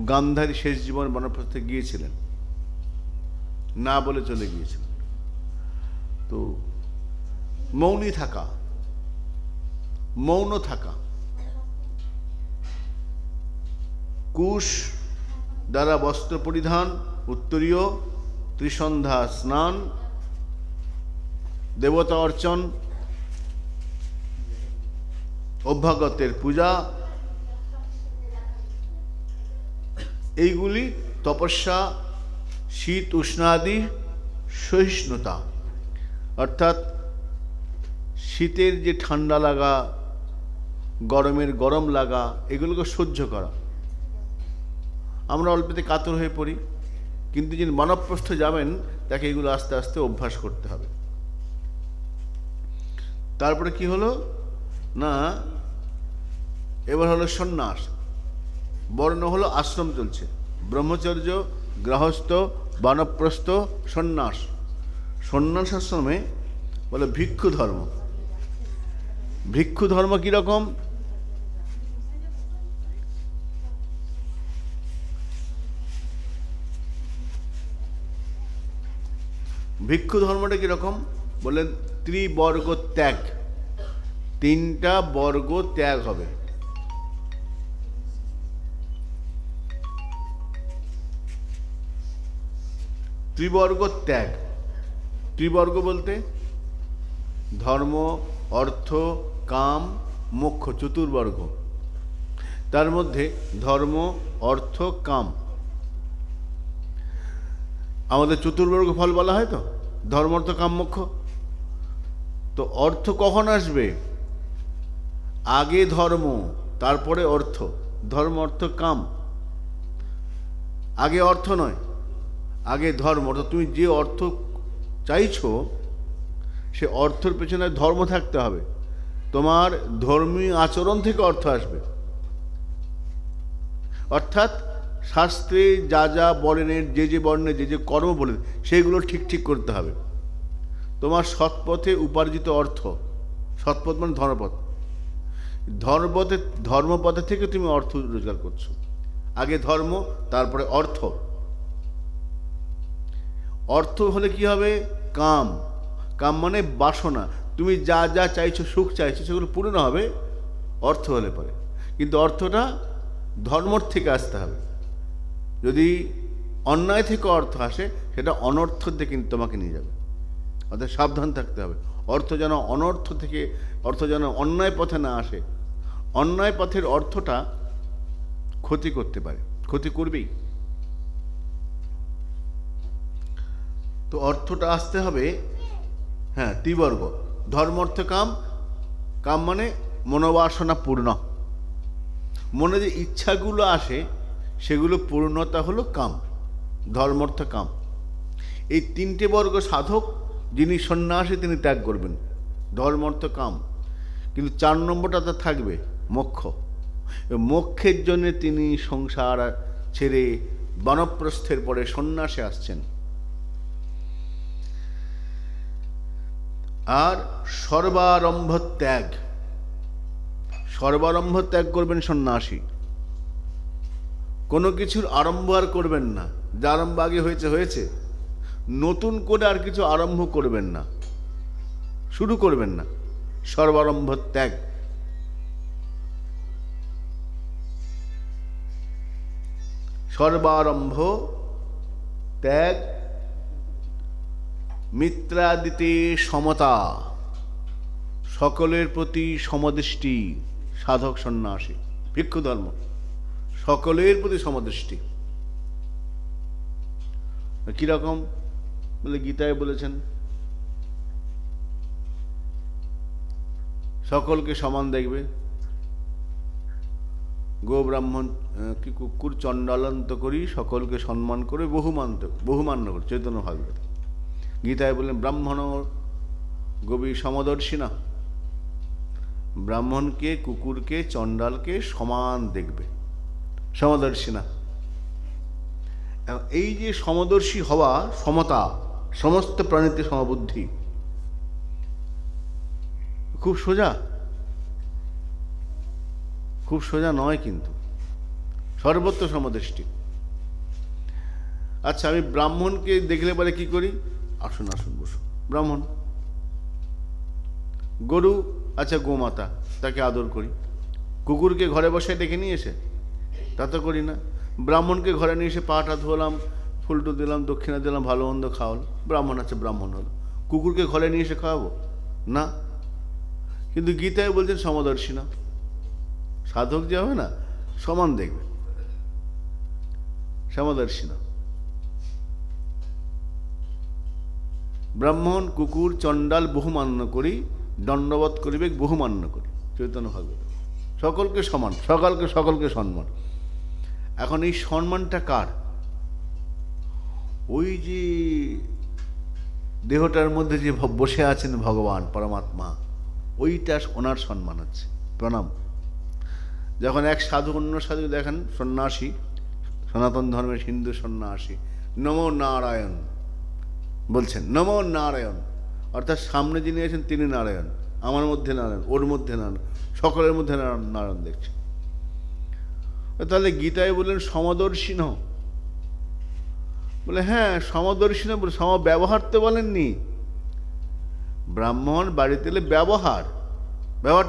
গান্ধারী শেষ জীবন বনপ্রস্থে গিয়েছিলেন, না বলে চলে গিয়েছিলেন। তো মৌনী থাকা, মৌন থাকা। কুশ দ্বারা বস্ত্র পরিধান, উত্তরীয়, ত্রিসন্ধ্যা স্নান, দেবতা অর্চন, অভ্যাগতের পূজা, এইগুলি তপস্যা, শীত উষ্ণাদি সহিষ্ণুতা, অর্থাৎ শীতের যে ঠান্ডা লাগা, গরমের গরম লাগা, এগুলোকে সহ্য করা। আমরা অল্পতে কাতর হয়ে পড়ি, কিন্তু যিনি বানপ্রস্থ যাবেন তাকে এগুলো আস্তে আস্তে অভ্যাস করতে হবে। তারপরে কি হলো না, এবার হলো সন্ন্যাস। বর্ণ হলো আশ্রম চলছে, ব্রহ্মচর্য, গৃহস্থ, বানপ্রস্থ, সন্ন্যাস। সন্ন্যাস আশ্রমে বলে ভিক্ষু ধর্ম। ভিক্ষু ধর্ম কিরকম, ভিক্ষু ধর্মটা কিরকম বলেন, ত্রিবর্গ ত্যাগ, তিনটা বর্গ ত্যাগ হবে। ত্রিবর্গ ত্যাগ, ত্রিবর্গ বলতে ধর্ম, অর্থ, কাম, মোক্ষ, চতুর্বর্গ। তার মধ্যে ধর্ম, অর্থ, কাম, আমাদের চতুর্বর্গ ফল বলা হয় তো, ধর্ম, অর্থ, কাম, মোক্ষ। তো অর্থ কখন আসবে, আগে ধর্ম তারপরে অর্থ, ধর্ম অর্থ কাম। আগে অর্থ নয়, আগে ধর্ম। অর্থাৎ তুমি যে অর্থ চাইছো সে অর্থের পেছনে ধর্ম থাকতে হবে, তোমার ধর্মীয় আচরণ থেকে অর্থ আসবে। অর্থাৎ শাস্ত্রে যা যা বর্ণের, যে যে বর্ণে যে যে কর্ম বলে সেইগুলো ঠিক ঠিক করতে হবে। তোমার সৎপথে উপার্জিত অর্থ, সৎপথ মানে ধর্মপথ, ধর্মপথে থেকে তুমি অর্থ রোজগার করছো। আগে ধর্ম তারপরে অর্থ। অর্থ হলে কি হবে, কাম। কাম মানে বাসনা, তুমি যা যা চাইছো, সুখ চাইছো, সেগুলো পূর্ণ হবে অর্থ হলে পরে। কিন্তু অর্থটা ধর্মর থেকে আসতে হবে। যদি অন্যায় থেকে অর্থ আসে সেটা অনর্থর দিকে কিন্তু তোমাকে নিয়ে যাবে। অর্থাৎ সাবধান থাকতে হবে, অর্থ যেন অনর্থ থেকে, অর্থ যেন অন্যায় পথে না আসে। অন্যায় পথের অর্থটা ক্ষতি করতে পারে, ক্ষতি করবেই। তো অর্থটা আসতে হবে, হ্যাঁ, ত্রিবর্গ, ধর্ম, অর্থ, কাম। কাম মানে মনোবাসনা পূর্ণ, মনে যে ইচ্ছাগুলো আসে সেগুলো পূর্ণতা হলো কাম, ধর্ম, অর্থ, কাম। এই তিনটে বর্গ সাধক যিনি সন্ন্যাসী তিনি ত্যাগ করবেন, ধর্ম, অর্থ, কাম। কিন্তু 4 নম্বরটা তো থাকবে, মোক্ষ। মোক্ষের জন্যে তিনি সংসার ছেড়ে বানপ্রস্থের পরে সন্ন্যাসে আসছেন। আর সর্বারম্ভ ত্যাগ, সর্বারম্ভ ত্যাগ করবেন সন্ন্যাসী। কোনো কিছুর আরম্ভ আর করবেন না, যা আরম্ভ আগে হয়েছে হয়েছে, নতুন করে আর কিছু আরম্ভ করবেন না, শুরু করবেন না। সর্বারম্ভ ত্যাগ। সর্বারম্ভ ত্যাগ, মিত্রাদিতে সমতা, সকলের প্রতি সমদৃষ্টি। সাধক সন্ন্যাসী, ভিক্ষু ধর্ম, সকলের প্রতি সমদৃষ্টি। কিরকম বলে গীতায় বলেছেন, সকলকে সমান দেখবে। গো ব্রাহ্মণ কি কুকুর চণ্ডালান্ত করি, সকলকে সম্মান করে বহুমান্য করে। চৈতন্য ভাগবত। গীতায় বললেন ব্রাহ্মণ গবি সমদর্শী না, ব্রাহ্মণকে কুকুরকে চণ্ডালকে সমান দেখবে, সমদর্শী না। এই যে সমদর্শী হওয়া, সমতা, সমস্ত প্রাণীতে সমবুদ্ধি, খুব সোজা, খুব সোজা নয় কিন্তু, সর্বত্র সমদৃষ্টি। আচ্ছা, আমি ব্রাহ্মণকে দেখলে পরে কি করি? আসুন আসুন বসুন। ব্রাহ্মণ, গরু, আচ্ছা গোমাতা, তাকে আদর করি। কুকুরকে ঘরে বসে ডেকে নিয়ে এসে তা তো করি না। ব্রাহ্মণকে ঘরে নিয়ে এসে পাটা ধোলাম, ফুলটু দিলাম, দক্ষিণা দিলাম, ভালো মন্দ খাওয়াল, ব্রাহ্মণ আছে, ব্রাহ্মণ হলো। কুকুরকে ঘরে নিয়ে এসে খাওয়াবো না। কিন্তু গীতায় বলছেন সমদর্শী না। সাধক যে হবে না, সমান দেখবে, সমদর্শী না। ব্রাহ্মণ কুকুর চণ্ডাল বহুমান্য করি, দণ্ডবৎ করিবে বহুমান্য করি। চৈতন্য ভাগবত। সকলকে সমান, সকলকে সম্মান। এখন এই সম্মানটা কার? ওই যে দেহটার মধ্যে যে বসে আছেন ভগবান পরমাত্মা, ওইটা ওনার সম্মান আছে, প্রণাম। যখন এক সাধু অন্য সাধু দেখেন, সন্ন্যাসী, সনাতন ধর্মের হিন্দু সন্ন্যাসী, নমো নারায়ণ বলছেন, নমো নারায়ণ, অর্থাৎ সামনে যিনি আছেন তিনি নারায়ণ, আমার মধ্যে নারায়ণ, ওর মধ্যে নারায়ণ, সকলের মধ্যে নারায়ণ দেখছে। তাহলে গীতায় বললেন সমদর্শী ন, বলে হ্যাঁ সমদর্শী না, বলে সম ব্যবহার তো বলেননি। ব্রাহ্মণ বাড়িতে এলে ব্যবহার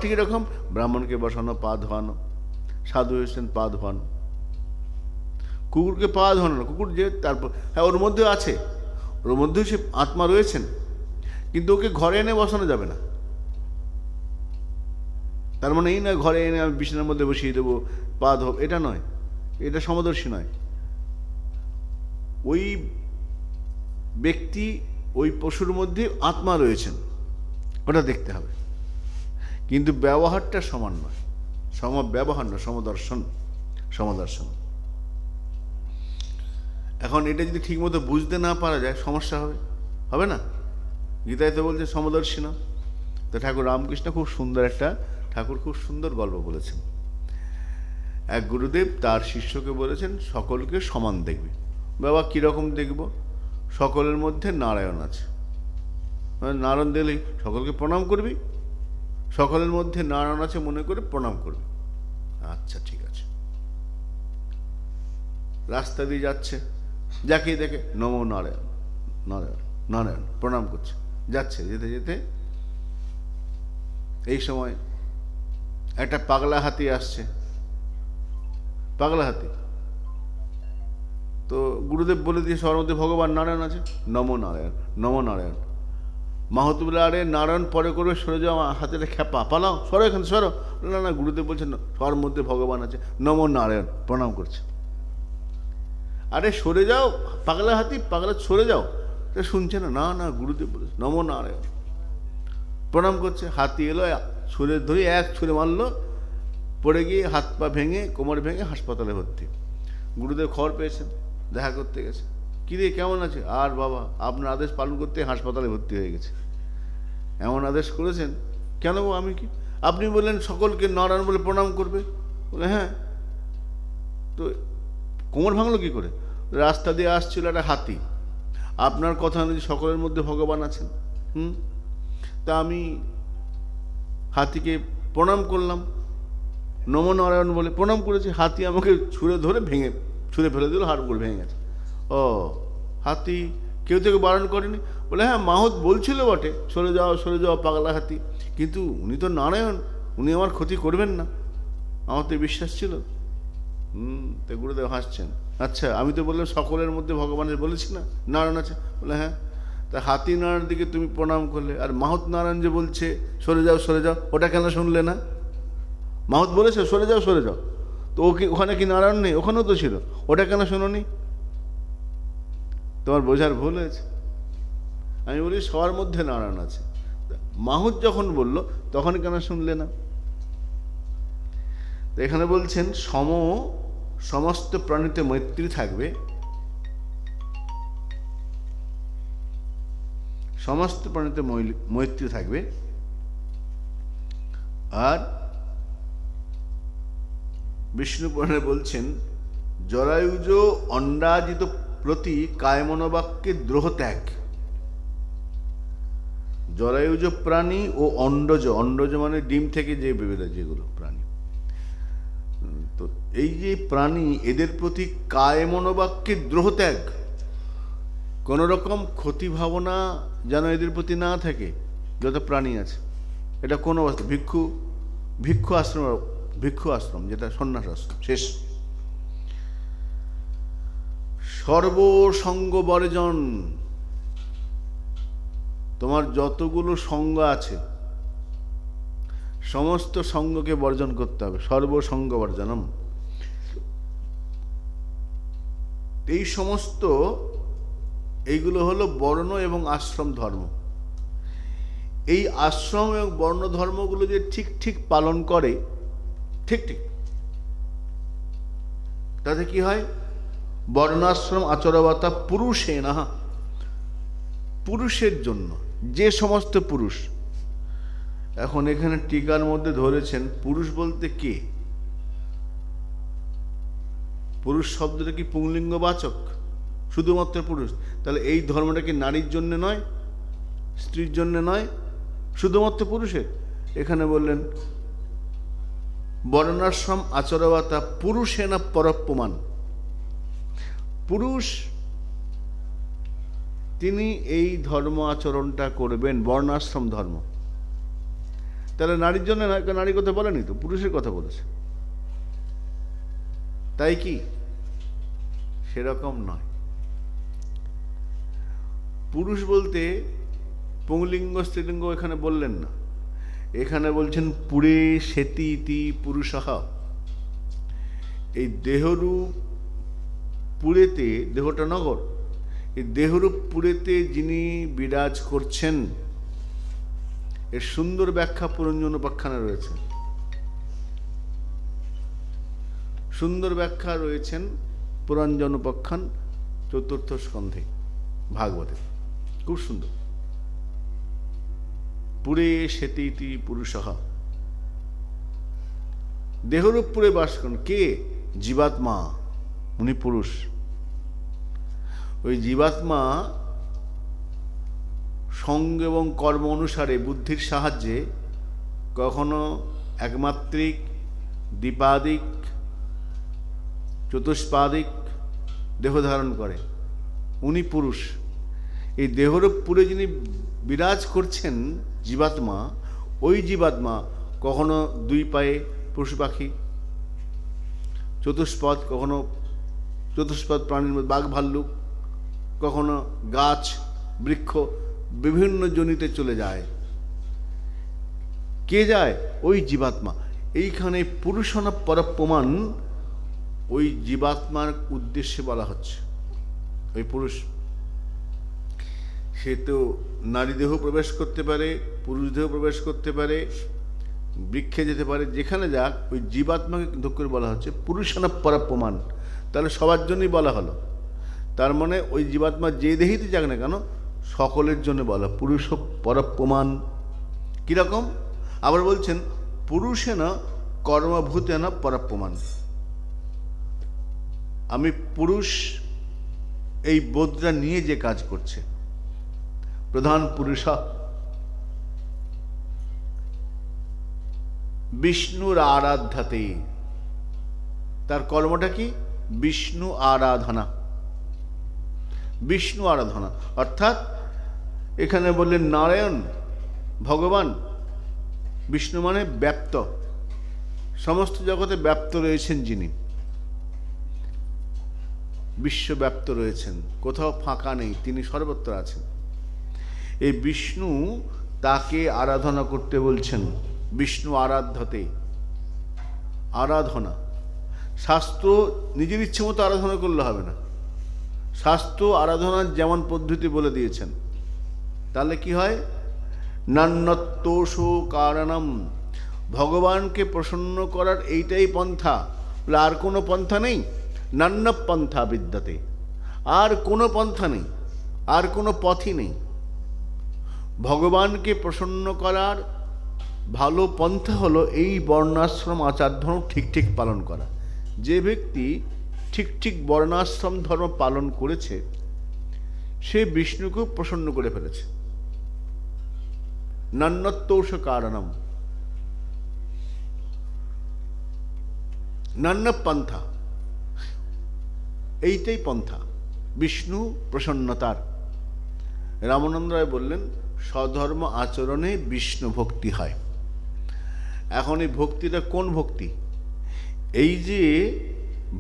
ঠিক এরকম, ব্রাহ্মণকে বসানো, পা ধোয়ানো, সাধু এসেছেন পা ধোয়ানো, কুকুরকে পা ধোয়ানো, কুকুর যে তারপর হ্যাঁ ওর মধ্যে আছে, ওর মধ্যেও সে আত্মা রয়েছেন, কিন্তু ওকে ঘরে এনে বসানো যাবে না। তার মানে এই নয় ঘরে এনে আমি বিছানার মধ্যে বসিয়ে দেবো, পা ধোব, এটা নয়, এটা সমদর্শী নয়। ওই ব্যক্তি, ওই পশুর মধ্যে আত্মা রয়েছেন, ওটা দেখতে হবে। কিন্তু ব্যবহারটা সমান নয়, ব্যবহার নয়, সমদর্শন। এখন এটা যদি ঠিকমতো বুঝতে না পারা যায়, সমস্যা হবে না। গীতায় তো বলছে সমদর্শী না। তো ঠাকুর রামকৃষ্ণ খুব সুন্দর গল্প বলেছেন। এক গুরুদেব তার শিষ্যকে বলেছেন সকলকে সমান দেখবে। বাবা কিরকম দেখব? সকলের মধ্যে নারায়ণ আছে, নারায়ণ দিলেই সকলকে প্রণাম করবি, সকলের মধ্যে নারায়ণ আছে মনে করে প্রণাম করবি। আচ্ছা ঠিক আছে। রাস্তা দিয়ে যাচ্ছে, যাকেই দেখে নমো নারায়ণ নারায়ণ নারায়ণ প্রণাম করছে, যাচ্ছে, যেতে যেতে এই সময় একটা পাগলা হাতি আসছে। পাগলা হাতি তো গুরুদেব বলে দিয়ে সবার মধ্যে ভগবান নারায়ণ আছে, নমো নারায়ণ নমো নারায়ণ। মাহাতো বলে আরে নারায়ণ পরে করবে, সরে যাও, হাতের খ্যাপা, পালাও, সরো এখানে সরো। না গুরুদেব বলছেন সবার মধ্যে ভগবান আছে, নমো নারায়ণ, প্রণাম করছে। আরে সরে যাও পাগলা হাতি, পাগলা সরে যাও, শুনছে না গুরুদেব বলেছে নমো নারায়ণ, প্রণাম করছে। হাতি এলো, ছুঁড়ে ধরে এক ছুঁড়ে মারলো, পড়ে গিয়ে হাত পা ভেঙে, কোমর ভেঙে হাসপাতালে ভর্তি। গুরুদেব খবর পেয়েছেন, দেখা করতে গেছে, কিরে কেমন আছে? আর বাবা আপনার আদেশ পালন করতে হাসপাতালে ভর্তি হয়ে গেছে। এমন আদেশ করেছেন? কেন আমি কি? আপনি বললেন সকলকে নারায়ণ বলে প্রণাম করবে, বলে হ্যাঁ। তো কোমর ভাঙলো কি করে? রাস্তা দিয়ে আসছিল একটা হাতি, আপনার কথা অনুযায়ী সকলের মধ্যে ভগবান আছেন, তা আমি হাতিকে প্রণাম করলাম, নমো নারায়ণ বলে প্রণাম করেছি, হাতি আমাকে ছুঁড়ে ধরে ছুঁড়ে ফেলে দিল, হাড়গুলো ভেঙে গেছে। ও, হাতি কেউ থেকে বারণ করেনি? বলে হ্যাঁ, মাহুত বলছিল বটে সরে যাও পাগলা হাতি, কিন্তু উনি তো নারায়ণ, উনি আমার ক্ষতি করবেন না, আমার তো বিশ্বাস ছিল। তো গুরুদেব হাসছেন। আচ্ছা, আমি তো বললাম সকলের মধ্যে ভগবানের বলেছি না নারায়ণ আছে, বলে হ্যাঁ। তা হাতি নারায়ণের দিকে তুমি প্রণাম করলে, আর মাহুত নারায়ণ যে বলছে সরে যাও ওটা কেন শুনলে না? মাহুত বলেছে সরে যাও, তো ওখানে কি নারায়ণ নেই? ওখানেও তো ছিল, ওটা কেন শোনোনি? তোমার বোঝার ভুল হয়েছে। আমি বলি সবার মধ্যে নারায়ণ আছে, মাহুত যখন বলল তখন কেন শুনলে না? তো এখানে বলছেন সমস্ত প্রাণীতে মৈত্রী থাকবে, সমস্ত প্রাণীতে মৈত্রী থাকবে, আর বিষ্ণু পুরাণে বলছেন জরায়ুজ অন্ডাজিত প্রতি কায়মনোবাক্যে দ্রোহ ত্যাগ। জরায়ুজ প্রাণী ও অন্ডজ মানে ডিম থেকে যে বেরোয় যেগুলো প্রাণী, তো এই যে প্রাণী, এদের প্রতি কায়মনোবাক্যে দ্রোহ ত্যাগ, কোন রকম ক্ষতি ভাবনা যেন এদের প্রতি না থাকে, যত প্রাণী আছে। এটা কোন অবস্থা? ভিক্ষু আশ্রম যেটা সন্ন্যাস আশ্রম শেষ। সর্বসঙ্গ বর্জন, তোমার যতগুলো সঙ্গ আছে সমস্ত সঙ্গকে বর্জন করতে হবে, সর্বসঙ্গ বর্জনম। এই সমস্ত এইগুলো হলো বর্ণ এবং আশ্রম ধর্ম। এই আশ্রম এবং বর্ণ ধর্মগুলো যে ঠিক পালন করে, ঠিক তাতে কি হয়? বর্ণাশ্রম আচরবতা পুরুষে না, পুরুষের জন্য, যে সমস্ত পুরুষ। এখন এখানে টিকার মধ্যে ধরেছেন পুরুষ বলতে কে? পুরুষ শব্দটা কি পুংলিঙ্গবাচক? শুধুমাত্র পুরুষ? তাহলে এই ধর্মটা কি নারীর জন্য নয়, স্ত্রীর জন্য নয়, শুধুমাত্র পুরুষের? এখানে বললেন বর্ণাশ্রম আচরবতা পুরুষে না পরপ্রমাণ। পুরুষ তিনি এই ধর্ম আচরণটা করবেন, বর্ণাশ্রম ধর্ম। তাহলে নারীর জন্য না, নারীর কথা বলেনি তো, পুরুষের কথা বলেছে। তাই কি? সেরকম নয়। পুরুষ বলতে পুংলিঙ্গ স্ত্রীলিঙ্গ এখানে বললেন না, এখানে বলছেন পুরে সেতি ইতি পুরুষঃ। এই দেহরূপ পুরেতে, দেহটা নগর, এই দেহরূপ পুরেতে যিনি বিরাজ করছেন, এর সুন্দর ব্যাখ্যা পুরঞ্জন উপাখ্যানে রয়েছে। সুন্দর ব্যাখ্যা রয়েছেন পুরঞ্জন উপাখ্যান 4th স্কন্ধে ভাগবতে, খুব সুন্দর। পুরে সেতি পুরুষঃ, দেহরূপ পুরে বাস করেন কে? জীবাত্মা, উনি পুরুষ। ওই জীবাত্মা সঙ্গ এবং কর্ম অনুসারে বুদ্ধির সাহায্যে কখনো একমাত্রিক, দ্বিপাদিক, চতুষ্পাদিক দেহ ধারণ করে, উনি পুরুষ। এই দেহরূপ পুরে যিনি বিরাজ করছেন জীবাত্মা, ওই জীবাত্মা কখনো 2 পায়ে পশু পাখি, কখনো চতুষ্পদ প্রাণীর মধ্যে বাঘ ভাল্লুক, কখনো গাছ বৃক্ষ, বিভিন্ন জনিতে চলে যায়। কে যায়? ওই জীবাত্মা। এইখানে পুরুষনা পরপ্রমাণ ওই জীবাত্মার উদ্দেশ্যে বলা হচ্ছে। ওই পুরুষ, সে তো নারী দেহ প্রবেশ করতে পারে, পুরুষ দেহ প্রবেশ করতে পারে, বৃক্ষে যেতে পারে, যেখানে যাক ওই জীবাত্মাকে কিন্তু করে বলা হচ্ছে পুরুষনা পরপ্রমাণ। তাহলে সবার জন্যই বলা হলো, তার মানে ওই জীবাত্মা যে দেহেতে যাক না কেন সকলের জন্য বলা পুরুষ পরপ্রমাণ। কীরকম? আবার বলছেন পুরুষেন কর্মভূতেন পরাপ্যমান। আমি পুরুষ এই বোধটা নিয়ে যে কাজ করছে, প্রধান পুরুষ বিষ্ণুর আরাধ্যাতে, তার কর্মটা কি? বিষ্ণু আরাধনা। বিষ্ণু আরাধনা অর্থাৎ এখানে বললেন নারায়ণ ভগবান, বিষ্ণু মানে ব্যাপ্ত, সমস্ত জগতে ব্যাপ্ত রয়েছেন যিনি, বিশ্বব্যাপ্ত রয়েছেন, কোথাও ফাঁকা নেই, তিনি সর্বত্র আছেন। এই বিষ্ণু তাকে আরাধনা করতে বলছেন, বিষ্ণু আরাধ্যতে, আরাধনা। শাস্ত্র নিজের ইচ্ছে মতো আরাধনা করলে হবে না, শাস্ত্র আরাধনার যেমন পদ্ধতি বলে দিয়েছেন। তাহলে কি হয়? নান্যত্তোষ কারণম, ভগবানকে প্রসন্ন করার এইটাই পন্থা, বলে আর কোনো পন্থা নেই। নান্য পন্থা বিদ্যাতে, আর কোনো পন্থা নেই, আর কোনো পথই নেই। ভগবানকে প্রসন্ন করার ভালো পন্থা হলো এই বর্ণাশ্রম আচার ধর্ম ঠিক ঠিক পালন করা। যে ব্যক্তি ঠিক ঠিক বর্ণাশ্রম ধর্ম পালন করেছে সে বিষ্ণুকেও প্রসন্ন করে ফেলেছে। নান্যত্তোষ কারণম, নান্য পন্থা, এইটাই পন্থা বিষ্ণু প্রসন্নতার। রামানন্দ রায় বললেন স্বধর্ম আচরণে বিষ্ণু ভক্তি হয়। এখন এই ভক্তিটা কোন ভক্তি? এই যে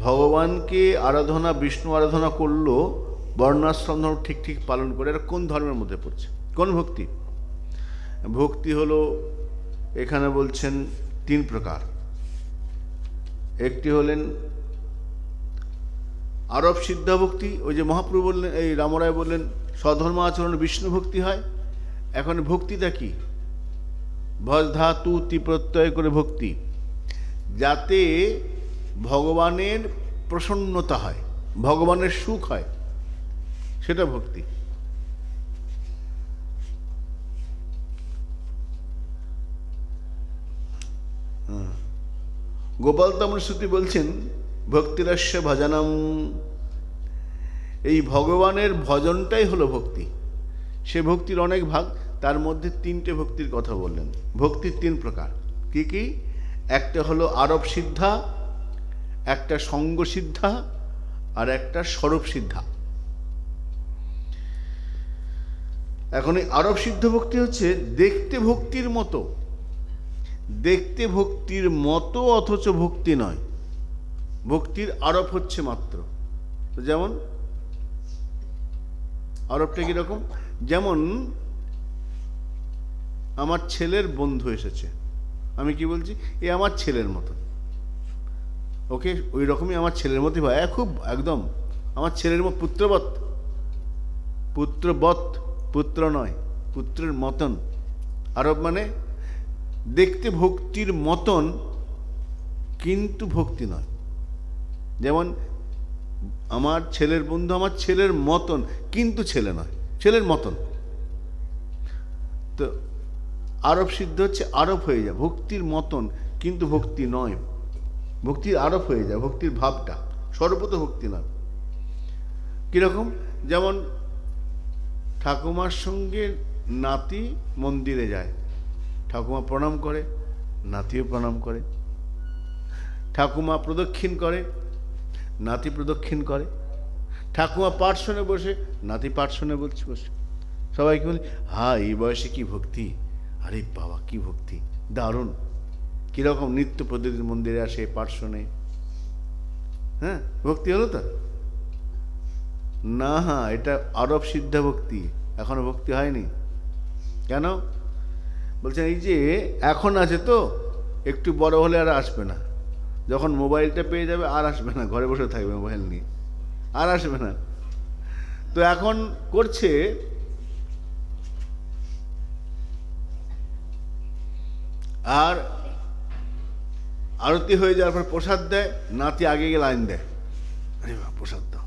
ভগবানকে আরাধনা, বিষ্ণু আরাধনা করলো বর্ণাশ্রম ধর্ম ঠিক ঠিক পালন করে, এটা কোন ধর্মের মধ্যে পড়ছে? কোন ভক্তি? ভক্তি হলো এখানে বলছেন তিন প্রকার। একটি হলেন আরব সিদ্ধা ভক্তি, ওই যে মহাপ্রভু বললেন, এই রামরায় বললেন স্বধর্ম আচরণে বিষ্ণু ভক্তি হয়। এখন ভক্তিটা কি? ভজ ধাতু তি প্রত্যয় করে ভক্তি, যাতে ভগবানের প্রসন্নতা হয়, ভগবানের সুখ হয়, সেটা ভক্তি। গোপাল তাম্র শ্রুতি বলছেন ভক্তিরস্য ভজনম, এই ভগবানের ভজনটাই হলো ভক্তি। সে ভক্তির অনেক ভাগ, তার মধ্যে তিনটে ভক্তির কথা বললেন। ভক্তির তিন প্রকার, কি কি? একটা হলো আরব সিদ্ধা, একটা সঙ্গ সিদ্ধা, আর একটা স্বরূপ সিদ্ধা। এখন এই আরব সিদ্ধ ভক্তি হচ্ছে দেখতে ভক্তির মতো, দেখতে ভক্তির মতো অথচ ভক্তি নয়, ভক্তির আরব হচ্ছে মাত্র। যেমন আরবটা কিরকম? যেমন আমার ছেলের বন্ধু এসেছে, আমি কি বলছি, এ আমার ছেলের মতো, ওকে ওই রকমই আমার ছেলের মতোই ভাই, খুব একদম আমার ছেলের মতো, পুত্রবৎ, পুত্রবৎ, পুত্র নয়, পুত্রের মতন। আরব মানে দেখতে ভক্তির মতন কিন্তু ভক্তি নয়। যেমন আমার ছেলের বন্ধু আমার ছেলের মতন কিন্তু ছেলে নয়, ছেলের মতন। তো আরব সিদ্ধ হচ্ছে আরব হয়ে যায়, ভক্তির মতন কিন্তু ভক্তি নয়, ভক্তির আরব হয়ে যায়, ভক্তির ভাবটা সর্বত ভক্তি নয়। কিরকম? যেমন ঠাকুমার সঙ্গে নাতি মন্দিরে যায়, ঠাকুমা প্রণাম করে, নাতিও প্রণাম করে, ঠাকুমা প্রদক্ষিণ করে, নাতি প্রদক্ষিণ করে, ঠাকুমা পাঠ শুনে বসে, নাতি পাঠ শুনে বলছে বসে। সবাইকে বলি হ্যাঁ এই বয়সে কি ভক্তি, আরে বাবা কি ভক্তি, দারুণ। কীরকম নিত্য প্রতিদিন মন্দিরে আসে, পাঠ শোনে, হ্যাঁ ভক্তি হলো তো না? হ্যাঁ এটা আরব সিদ্ধা ভক্তি, এখনো ভক্তি হয়নি। কেন বলছেন? এই যে এখন আছে তো, একটু বড় হলে আর আসবে না, যখন মোবাইলটা পেয়ে যাবে আর আসবে না, ঘরে বসে থাকবে মোবাইল নিয়ে, আর আসবে না। তো এখন করছে আর আরতি হয়ে যাওয়ার পর প্রসাদ দেয়, নাতি আগে গিয়ে লাইন দেয়, আরে বাবা প্রসাদ দাও।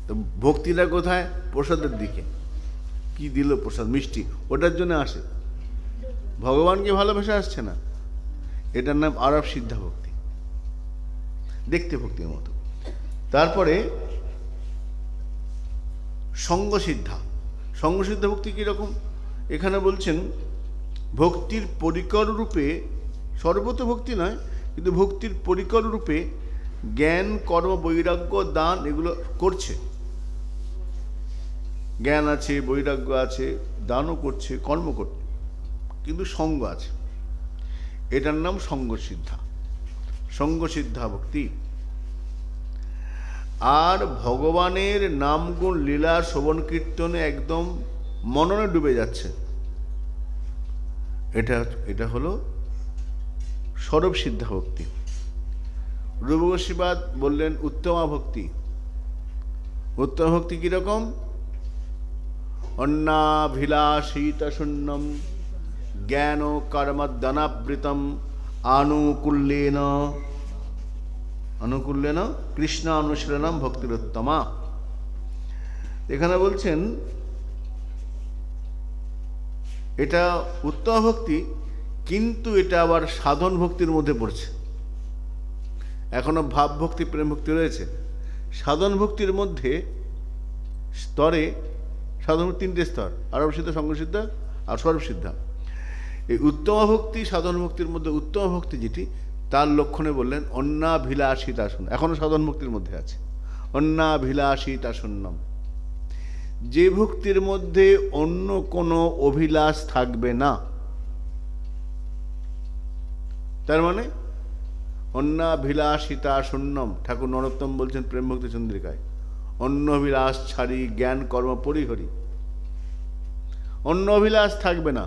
তো ভক্তিটা কোথায়? প্রসাদের দিকে। কি দিল প্রসাদ? মিষ্টি, ওটার জন্য আসে, ভগবানকে ভালোবেসে আসছে না। এটার নাম আরব সিদ্ধা ভক্তি, দেখতে ভক্তির মতো। তারপরে সঙ্গসিদ্ধা। সঙ্গসিদ্ধা ভক্তি কীরকম? এখানে বলছেন ভক্তির পরিকর রূপে, সর্বত ভক্তি নয়, কিন্তু ভক্তির পরিকর রূপে জ্ঞান, কর্ম, বৈরাগ্য, দান এগুলো করছে। জ্ঞান আছে, বৈরাগ্য আছে, দানও করছে, কর্ম করছে, কিন্তু সঙ্গ আছে। এটার নাম সঙ্গসিদ্ধা, সঙ্গসিদ্ধা ভক্তি। আর ভগবানের নামগুণ লীলা শ্রবণ কীর্তনে একদম মননে ডুবে যাচ্ছে, এটা হলো সরব সিদ্ধা ভক্তি। রূপ গোস্বামীপাদ বললেন উত্তমা ভক্তি। উত্তম ভক্তি কিরকম? অন্নাভিলাষিতা শূন্যম জ্ঞান কর্মদানাবৃতম আনুকূল্যেন কৃষ্ণ অনুশীলনম ভক্তিরুত্তমা। এখানে বলছেন এটা উত্তম ভক্তি, কিন্তু এটা আবার সাধন ভক্তির মধ্যে পড়ছে। এখনো ভাব ভক্তি, প্রেম ভক্তি রয়েছে। সাধন ভক্তির মধ্যে স্তরে, সাধন তিনটে স্তর, আরব সিদ্ধা, সঙ্গসিদ্ধা আর সর্বসিদ্ধা। এই উত্তম ভক্তি, সাধন ভক্তির মধ্যে উত্তম ভক্তি যেটি, তার লক্ষণে বললেন অন্নাভিলাষিতা শূন্য। এখনো সাধন ভক্তির মধ্যে আছে। অন্নাভিলাষিতা শূন্যম, যে ভক্তির মধ্যে অন্য কোনো অভিলাষ থাকবে না। তার মানে অন্নাভিলাষিতা শূন্যম, ঠাকুর নরোত্তম বলছেন প্রেম ভক্তি চন্দ্রিকায়, অন্য অভিলাষ ছাড়ি জ্ঞান কর্ম পরিহরি। অন্য অভিলাষ থাকবে না।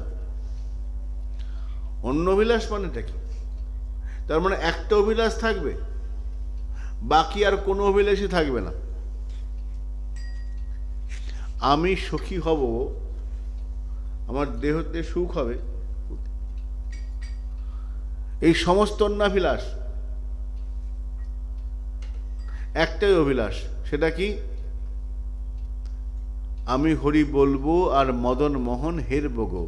অন্য অভিলাষ মানেটা কি? তার মানে একটা অভিলাষ থাকবে, বাকি আর কোনো অভিলাষই থাকবে না। আমি সুখী হব, আমার দেহতে সুখ হবে, এই সমস্ত অন্যাভিলাষ। একটাই অভিলাষ, সেটা কি? আমি হরি বলবো আর মদন মোহন হেরব গো,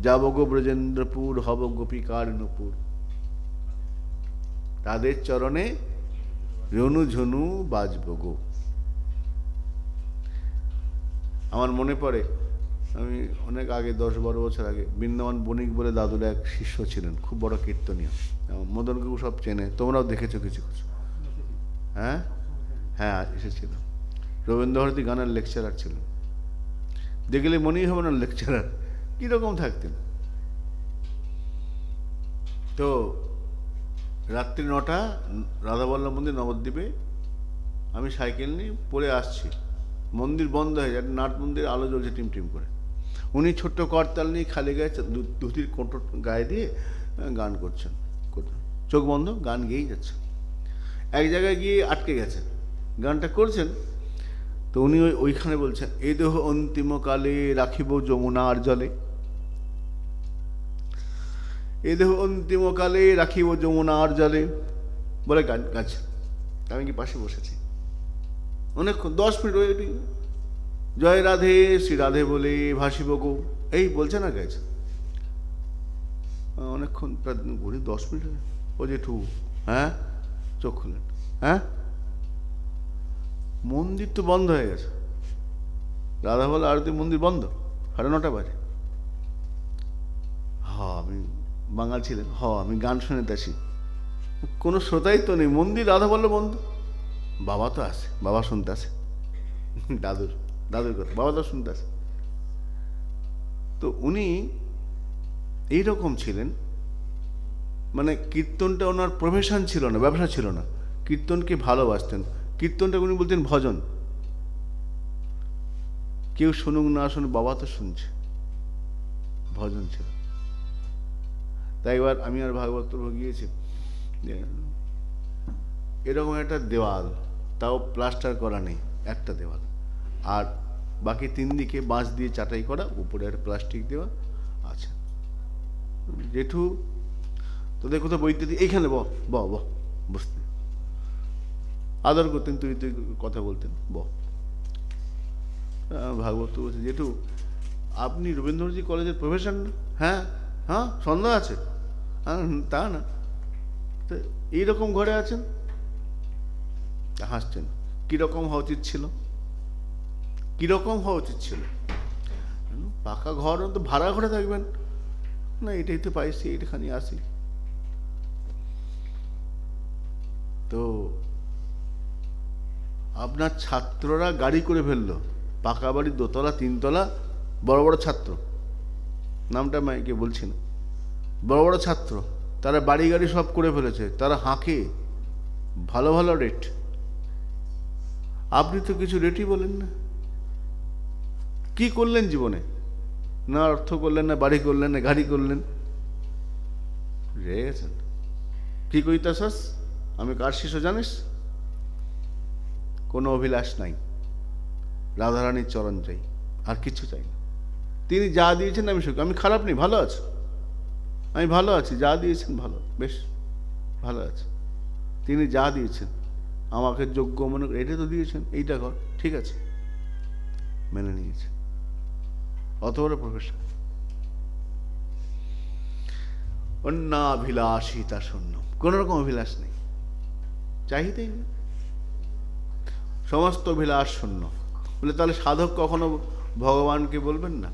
যাব গো ব্রজেন্দ্রপুর, হব গোপিকার নূপুর। তাদের চরণে রনু ঝনু বাজব গো। আমার মনে পড়ে, আমি অনেক আগে 10-12 বছর আগে, বৃন্দাবন বণিক বলে দাদুর এক শিষ্য ছিলেন, খুব বড় কীর্তনীয়। মদন কাকু সব চেনে, তোমরাও দেখেছো কিছু কিছু। হ্যাঁ হ্যাঁ, এসেছিল। রবীন্দ্রভারতী গানের লেকচারার ছিলেন। দেখলে মনেই হবে না লেকচারার, কীরকম থাকতেন। তো রাত্রি 9টা, রাধাবল্লভ মন্দির নবদ্বীপে, আমি সাইকেল নিয়ে পড়ে আসছি, মন্দির বন্ধ হয়ে যায়, নাট মন্দির আলো জ্বলছে টিম টিম করে। উনি ছোট্ট করতাল নিয়ে খালি গায়ে, ধুতির কোটো গায়ে দিয়ে গান করছেন, চোখ বন্ধ, গান গেয়েই যাচ্ছে। এক জায়গায় গিয়ে আটকে গেছে, গানটা করছেন। তো উনি ওইখানে বলছেন, এই দেহ অন্তিমকালে রাখিব যমুনার জলে, এ দেহ অন্তিমকালে রাখিব যমুনার জলে বলে গান গাচ্ছে। আমি কি পাশে বসেছি অনেকক্ষণ, 10 মিনিট ওই জয় রাধে শ্রী রাধে বলে ভাসিব গো, এই বলছে না গাইছে অনেকক্ষণ, প্রায় ঘুরি 10 মিনিট। ও জেঠু, হ্যাঁ, চোখ খুলেন, হ্যাঁ, মন্দির তো বন্ধ হয়ে গেছে, রাধা বলে আরতি মন্দির বন্ধ, 9:30 বাজে। আমি বাঙাল ছিলেন, আমি গান শুনেতে আসি, কোনো শ্রোতাই তো নেই, মন্দির রাধা বললো বন্ধ। বাবা তো আসে, বাবা শুনতে আসে, দাদুর কথা, বাবা তো শুনতে আসে। তো উনি এইরকম ছিলেন, মানে কীর্তনটা ওনার প্রফেশন ছিল না, ব্যবসা ছিল না, কীর্তনকে ভালোবাসতেন। কীর্তনটা উনি বলতেন ভজন, কেউ শুনুক না শুনুক, বাবা তো শুনছে, ভজন ছিল। তাই একবার আমি আর ভাগবত গিয়েছি, এরকম একটা দেওয়াল, তাও প্লাস্টার করা নেই, একটা দেওয়াল, আর বাকি 3 দিকে বাঁশ দিয়ে চাটাই করা, উপরে একটা প্লাস্টিক দেওয়া আছে। জেঠু তোদের কোথাও বইতে দিই, এইখানে বসতে, আদর করতেন, তুই কথা বলতেন, ভাগবত বলছে, জেঠু আপনি রবীন্দ্রজি কলেজের প্রফেসর না? হ্যাঁ হ্যাঁ, সন্দেহ আছে? তা না, তো এইরকম ঘরে আছেন, হাসছেন। কীরকম হওয়া উচিত ছিল? কীরকম হওয়া উচিত ছিল? পাকা ঘর তো ভাড়া ঘরে থাকবেন না, এটাই তো পাইছি, এইখানে আসি। তো আপনার ছাত্ররা গাড়ি করে ফেললো, পাকা বাড়ি, দোতলা, তিনতলা, বড় বড় ছাত্র, নামটা মাইকে বলছি না, বড় বড় ছাত্র, তারা বাড়ি গাড়ি সব করে ফেলেছে, তারা হাঁকে, ভালো ভালো রেট। আপনি তো কিছু রেটই বলেন না। কি করলেন জীবনে? না অর্থ করলেন, না বাড়ি করলেন, না গাড়ি করলেন, রেগে গেছেন। কি কইতাছস? আমি কার শিষ্য জানিস? কোনো অভিলাষ নাই, রাধারানীর চরণ চাই, আর কিছু চাই না। তিনি যা দিয়েছেন আমি সুখী, আমি খারাপ নেই, ভালো আছি, আমি ভালো আছি, যা দিয়েছেন ভালো, বেশ ভালো আছে। তিনি যা দিয়েছেন আমাকে যোগ্য মনে করে, এটা তো দিয়েছেন, এইটা কর, ঠিক আছে, মেনে নিয়েছে। অত বড় প্রফেসর। অন্যাভিলাষিতা শূন্য, কোন রকম অভিলাষ নেই, চাহিদাই নেই, সমস্ত অভিলাষ শূন্য। বলে তাহলে সাধক কখনো ভগবানকে বলবেন না?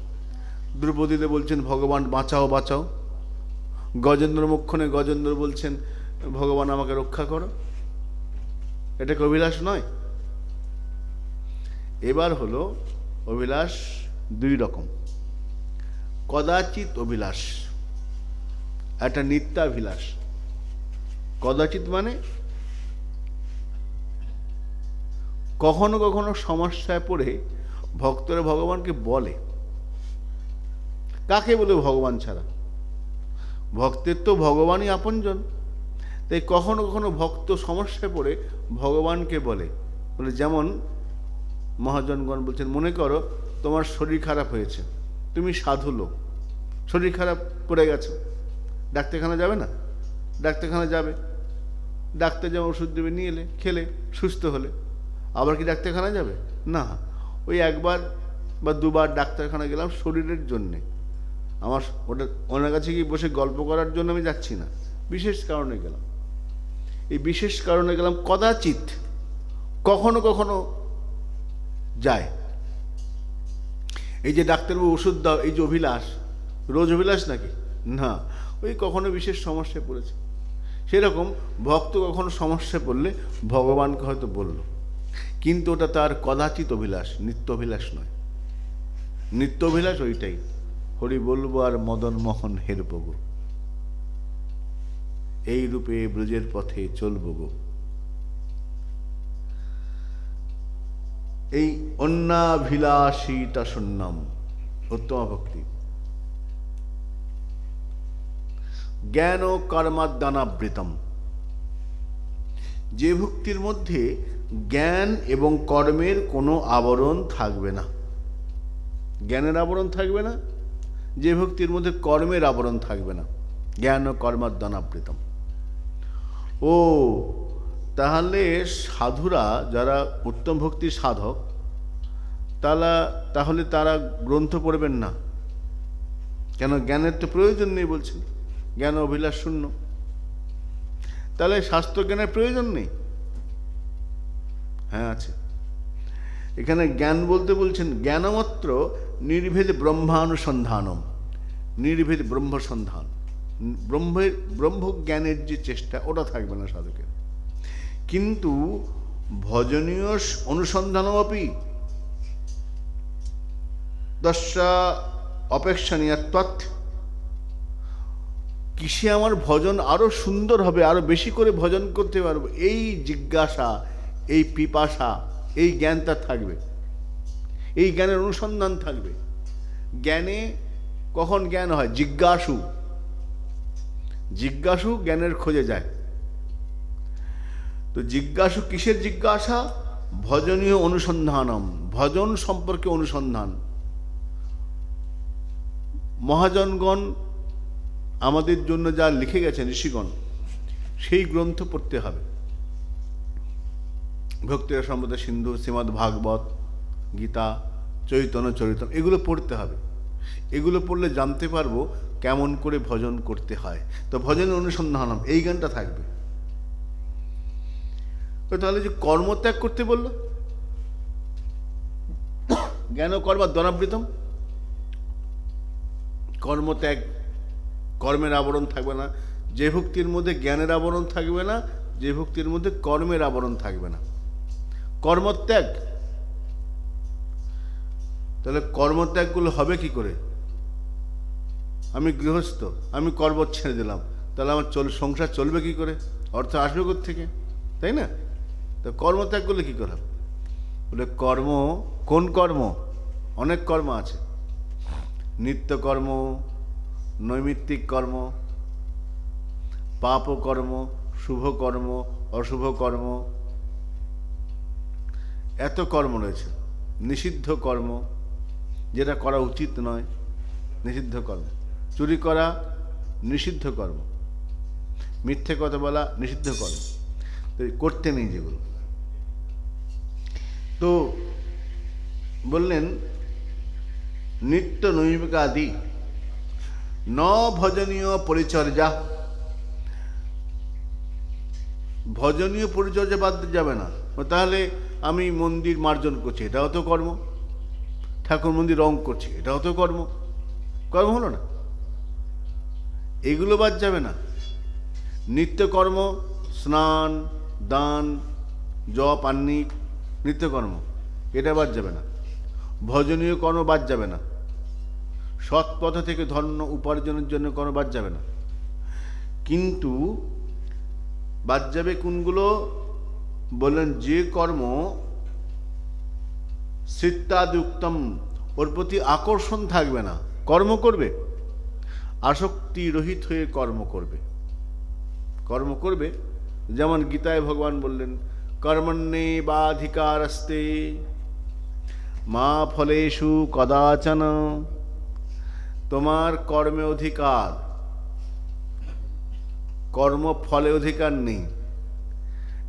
দ্রৌপদীতে বলছেন ভগবান বাঁচাও বাঁচাও, গজেন্দ্র মোক্ষণে গজেন্দ্র বলছেন ভগবান আমাকে রক্ষা করো। এটা কি অভিলাষ নয়? এবার হলো অভিলাষ দুই রকম। কদাচিৎ অভিলাষ, একটা নিত্যাভিলাষ। কদাচিৎ মানে কখনো কখনো সমস্যায় পড়ে ভক্তরা ভগবানকে বলে। কাকে বলে? ভগবান ছাড়া। ভক্তের তো ভগবানই আপনজন, তাই কখনো কখনো ভক্ত সমস্যায় পড়ে ভগবানকে বলে। বলে যেমন মহাজনগণ বলছেন, মনে করো তোমার শরীর খারাপ হয়েছে, তুমি সাধু লোক, শরীর খারাপ পড়ে গেছো, ডাক্তারখানা যাবে না? ডাক্তারখানা যাবে, ডাক্তার যেমন ওষুধ দেবে, নিয়ে এলে, খেলে, সুস্থ হলে। আবার কি ডাক্তারখানা যাবে? না, ওই একবার বা দুবার ডাক্তারখানা গেলাম শরীরের জন্যে, আমার ওটা ওনার কাছে গিয়ে বসে গল্প করার জন্য আমি যাচ্ছি না, বিশেষ কারণে গেলাম। এই বিশেষ কারণে গেলাম কদাচিৎ, কখনো কখনো যায়। এই যে ডাক্তারবাবু ওষুধ দাও, এই যে অভিলাষ, রোজ অভিলাষ নাকি? না, ওই কখনো বিশেষ সমস্যায় পড়েছে। সেরকম ভক্ত কখনো সমস্যায় পড়লে ভগবানকে হয়তো বলল, কিন্তু ওটা তার কদাচিৎ অভিলাষ, নিত্য অভিলাষ নয়। নিত্য অভিলাষ ওইটাই, হরি বলবো আর মদন মোহন হেরব গো, এই রূপে ব্রজের পথে চলব গো। এই অন্যাভিলাষিতা শূন্যম উত্তম ভক্তি। জ্ঞান ও কর্মাদ্যানাবৃতম, যে ভক্তির মধ্যে জ্ঞান এবং কর্মের কোনো আবরণ থাকবে না। জ্ঞানের আবরণ থাকবে না, যে ভক্তির মধ্যে কর্মের আবরণ থাকবে না। জ্ঞান ও কর্মাদ্যানাবৃতম। ও তাহলে সাধুরা যারা উত্তম ভক্তির সাধক, তাহলে তারা গ্রন্থ পড়বেন না কেন? জ্ঞানের তো প্রয়োজন নেই বলছেন, জ্ঞান অভিলাষ শূন্য। তাহলে শাস্ত্র জ্ঞানের প্রয়োজন নেই? হ্যাঁ আছে। এখানে জ্ঞান বলতে বলছেন জ্ঞানমাত্র নির্ভেদ ব্রহ্মানুসন্ধানম, নির্ভেদ ব্রহ্মসন্ধান, ব্রহ্মজ্ঞানের যে চেষ্টা, ওটা থাকবে না সাধকের। কিন্তু ভজনীয় অনুসন্ধানমপি দশা অপেক্ষণীয় তথ্য, কিসে আমার ভজন আরো সুন্দর হবে, আরো বেশি করে ভজন করতে পারবো, এই জিজ্ঞাসা, এই পিপাসা, এই জ্ঞান তার থাকবে, এই জ্ঞানের অনুসন্ধান থাকবে। জ্ঞানে কখন জ্ঞান হয়? জিজ্ঞাসু, জিজ্ঞাসু জ্ঞানের খোঁজে যায়। তো জিজ্ঞাসু কিসের জিজ্ঞাসা? ভজনীয় অনুসন্ধানম, ভজন সম্পর্কে অনুসন্ধান। মহাজনগণ আমাদের জন্য যা লিখে গেছেন ঋষিগণ, সেই গ্রন্থ পড়তে হবে। ভক্তি সম্বন্ধে সিন্ধু, শ্রীমদ্ ভাগবত, গীতা, চৈতন্য চরিতম, এগুলো পড়তে হবে। এগুলো পড়লে জানতে পারবো কেমন করে ভজন করতে হয়। তো ভজনের অনুসন্ধানম, এই জ্ঞানটা থাকবে। তাহলে যে কর্মত্যাগ করতে বললো, জ্ঞান কর্ম দ্বনাবৃতম, কর্মত্যাগ, কর্মের আবরণ থাকবে না। যে ভক্তির মধ্যে জ্ঞানের আবরণ থাকবে না, যে ভক্তির মধ্যে কর্মের আবরণ থাকবে না, কর্মত্যাগ। তাহলে কর্মত্যাগগুলো হবে কি করে? আমি গৃহস্থ, আমি কর্ম ছেড়ে দিলাম, তাহলে আমার সংসার চলবে কি করে? অর্থ আসবে কোত্থেকে, তাই না? তো কর্মত্যাগ করলে কি করে? বলে কর্ম, কোন কর্ম? অনেক কর্ম আছে। নিত্যকর্ম, নৈমিত্তিক কর্ম, পাপ কর্ম, শুভ কর্ম, অশুভ কর্ম, এত কর্ম রয়েছে। নিষিদ্ধ কর্ম, যেটা করা উচিত নয়, নিষিদ্ধ কর্ম। চুরি করা নিষিদ্ধ কর্ম, মিথ্যে কথা বলা নিষিদ্ধ কর্ম, তো করতে নেই যেগুলো। তো বললেন নিত্য নৈমিকাদি ন ভজনীয় পরিচর্যা, ভজনীয় পরিচর্যা বাদ যাবে না। তাহলে আমি মন্দির মার্জন করছি, এটাও তো কর্ম। ঠাকুর মন্দির রং করছি, এটাও তো কর্ম। কর্ম হলো না? এগুলো বাদ যাবে না। নিত্যকর্ম, স্নান, দান, জপ, আহ্নিক, নিত্যকর্ম, এটা বাদ যাবে না। ভজনীয় কর্ম বাদ যাবে না। সৎ পথ থেকে ধর্ম উপার্জনের জন্য কর্ম বাদ যাবে না। কিন্তু বাদ যাবে কোনগুলো? বললেন যে কর্ম চিত্তাদিউক্তম, ওর প্রতি আকর্ষণ থাকবে না, কর্ম করবে, আসক্তি রহিত হয়ে কর্ম করবে। কর্ম করবে, যেমন গীতায় ভগবান বললেন কর্মণ্যে বাধিকারস্তে মা ফলেষু কদাচন, তোমার কর্মে অধিকার, কর্মফলে অধিকার নেই।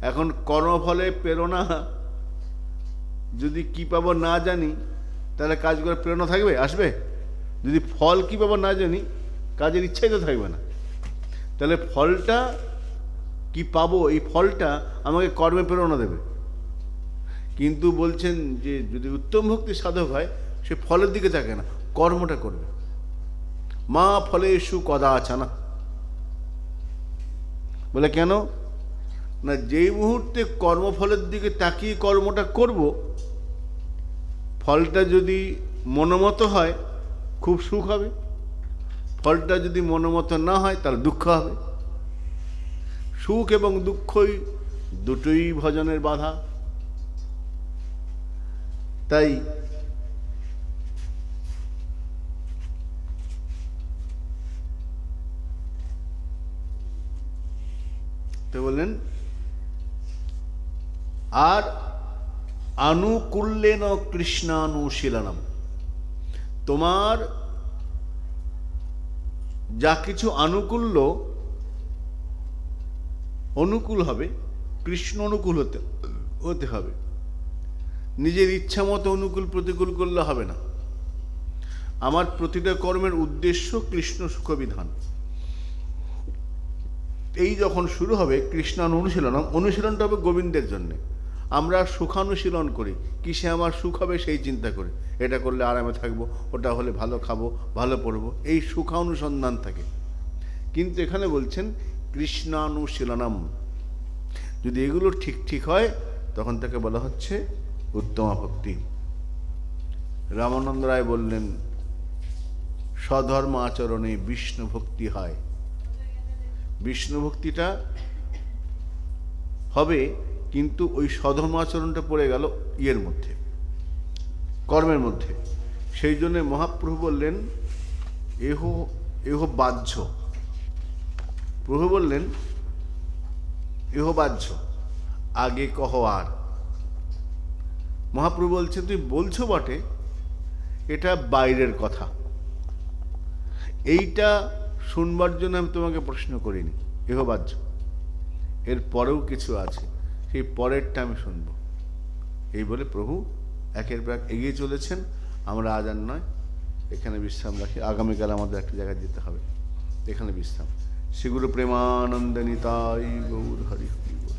এখন কর্মফলে প্রেরণা, যদি কি পাবো না জানি, তাহলে কাজ করার প্রেরণা থাকবে, আসবে? যদি ফল কি পাবো না জানি, কাজের ইচ্ছাই তো থাকবে না। তাহলে ফলটা কি পাবো, এই ফলটা আমাকে কর্মে প্রেরণা দেবে। কিন্তু বলছেন যে যদি উত্তম ভক্তি সাধক হয়, সে ফলের দিকে থাকে না, কর্মটা করবে। মা ফলেষু কদাচন, বলে কেন না, যেই মুহূর্তে কর্মফলের দিকে তাকিয়ে কর্মটা করব, ফলটা যদি মনোমত হয় খুব সুখ হবে, ফলটা যদি মনোমত না হয় তাহলে দুঃখ হবে। সুখ এবং দুঃখই দুটোই ভজনের বাধা। তাই তো বললেন আর আনুকূল্যেন কৃষ্ণানুশীলনম, তোমার যা কিছু অনুকূল হবে, কৃষ্ণ অনুকূল হতে হবে। নিজের ইচ্ছা মতো অনুকূল প্রতিকূল করলে হবে না। আমার প্রতিটা কর্মের উদ্দেশ্য কৃষ্ণ সুখবিধান। এই যখন শুরু হবে কৃষ্ণানুশীলনম, অনুশীলনটা হবে গোবিন্দের জন্যে। আমরা সুখানুশীলন করি, কিসে আমার সুখ হবে সেই চিন্তা করি, এটা করলে আরামে থাকবো, ওটা হলে ভালো খাবো, ভালো পড়বো, এই সুখানুসন্ধান থাকে। কিন্তু এখানে বলছেন কৃষ্ণানুশীলনম, যদি এগুলো ঠিক ঠিক হয় তখন তাকে বলা হচ্ছে উত্তমা ভক্তি। রামানন্দ রায় বললেন স্বধর্ম আচরণে বিষ্ণু ভক্তি হয়। বিষ্ণু ভক্তিটা হবে, কিন্তু ওই স্বধর্ম আচরণটা পড়ে গেল ইয়ের মধ্যে, কর্মের মধ্যে। সেই জন্য মহাপ্রভু বললেন এহ বাহ্য, প্রভু বললেন এহ বাহ্য, আগে কহ আর। মহাপ্রভু বলছেন তুমি বলছো বটে, এটা বাইরের কথা, এইটা শুনবার জন্য আমি তোমাকে প্রশ্ন করিনি, এহ বাহ্য, এর পরেও কিছু আছে, সেই পরেরটা আমি শুনবো। এই বলে প্রভু একের পর এক এগিয়ে চলেছেন। আমরা আজ আর নয়, এখানে বিশ্রাম রাখি, আগামীকাল আমাদের একটা জায়গায় যেতে হবে, এখানে বিশ্রাম। শ্রী গুরু প্রেমানন্দ নিতাই গৌর হরি হরি বল।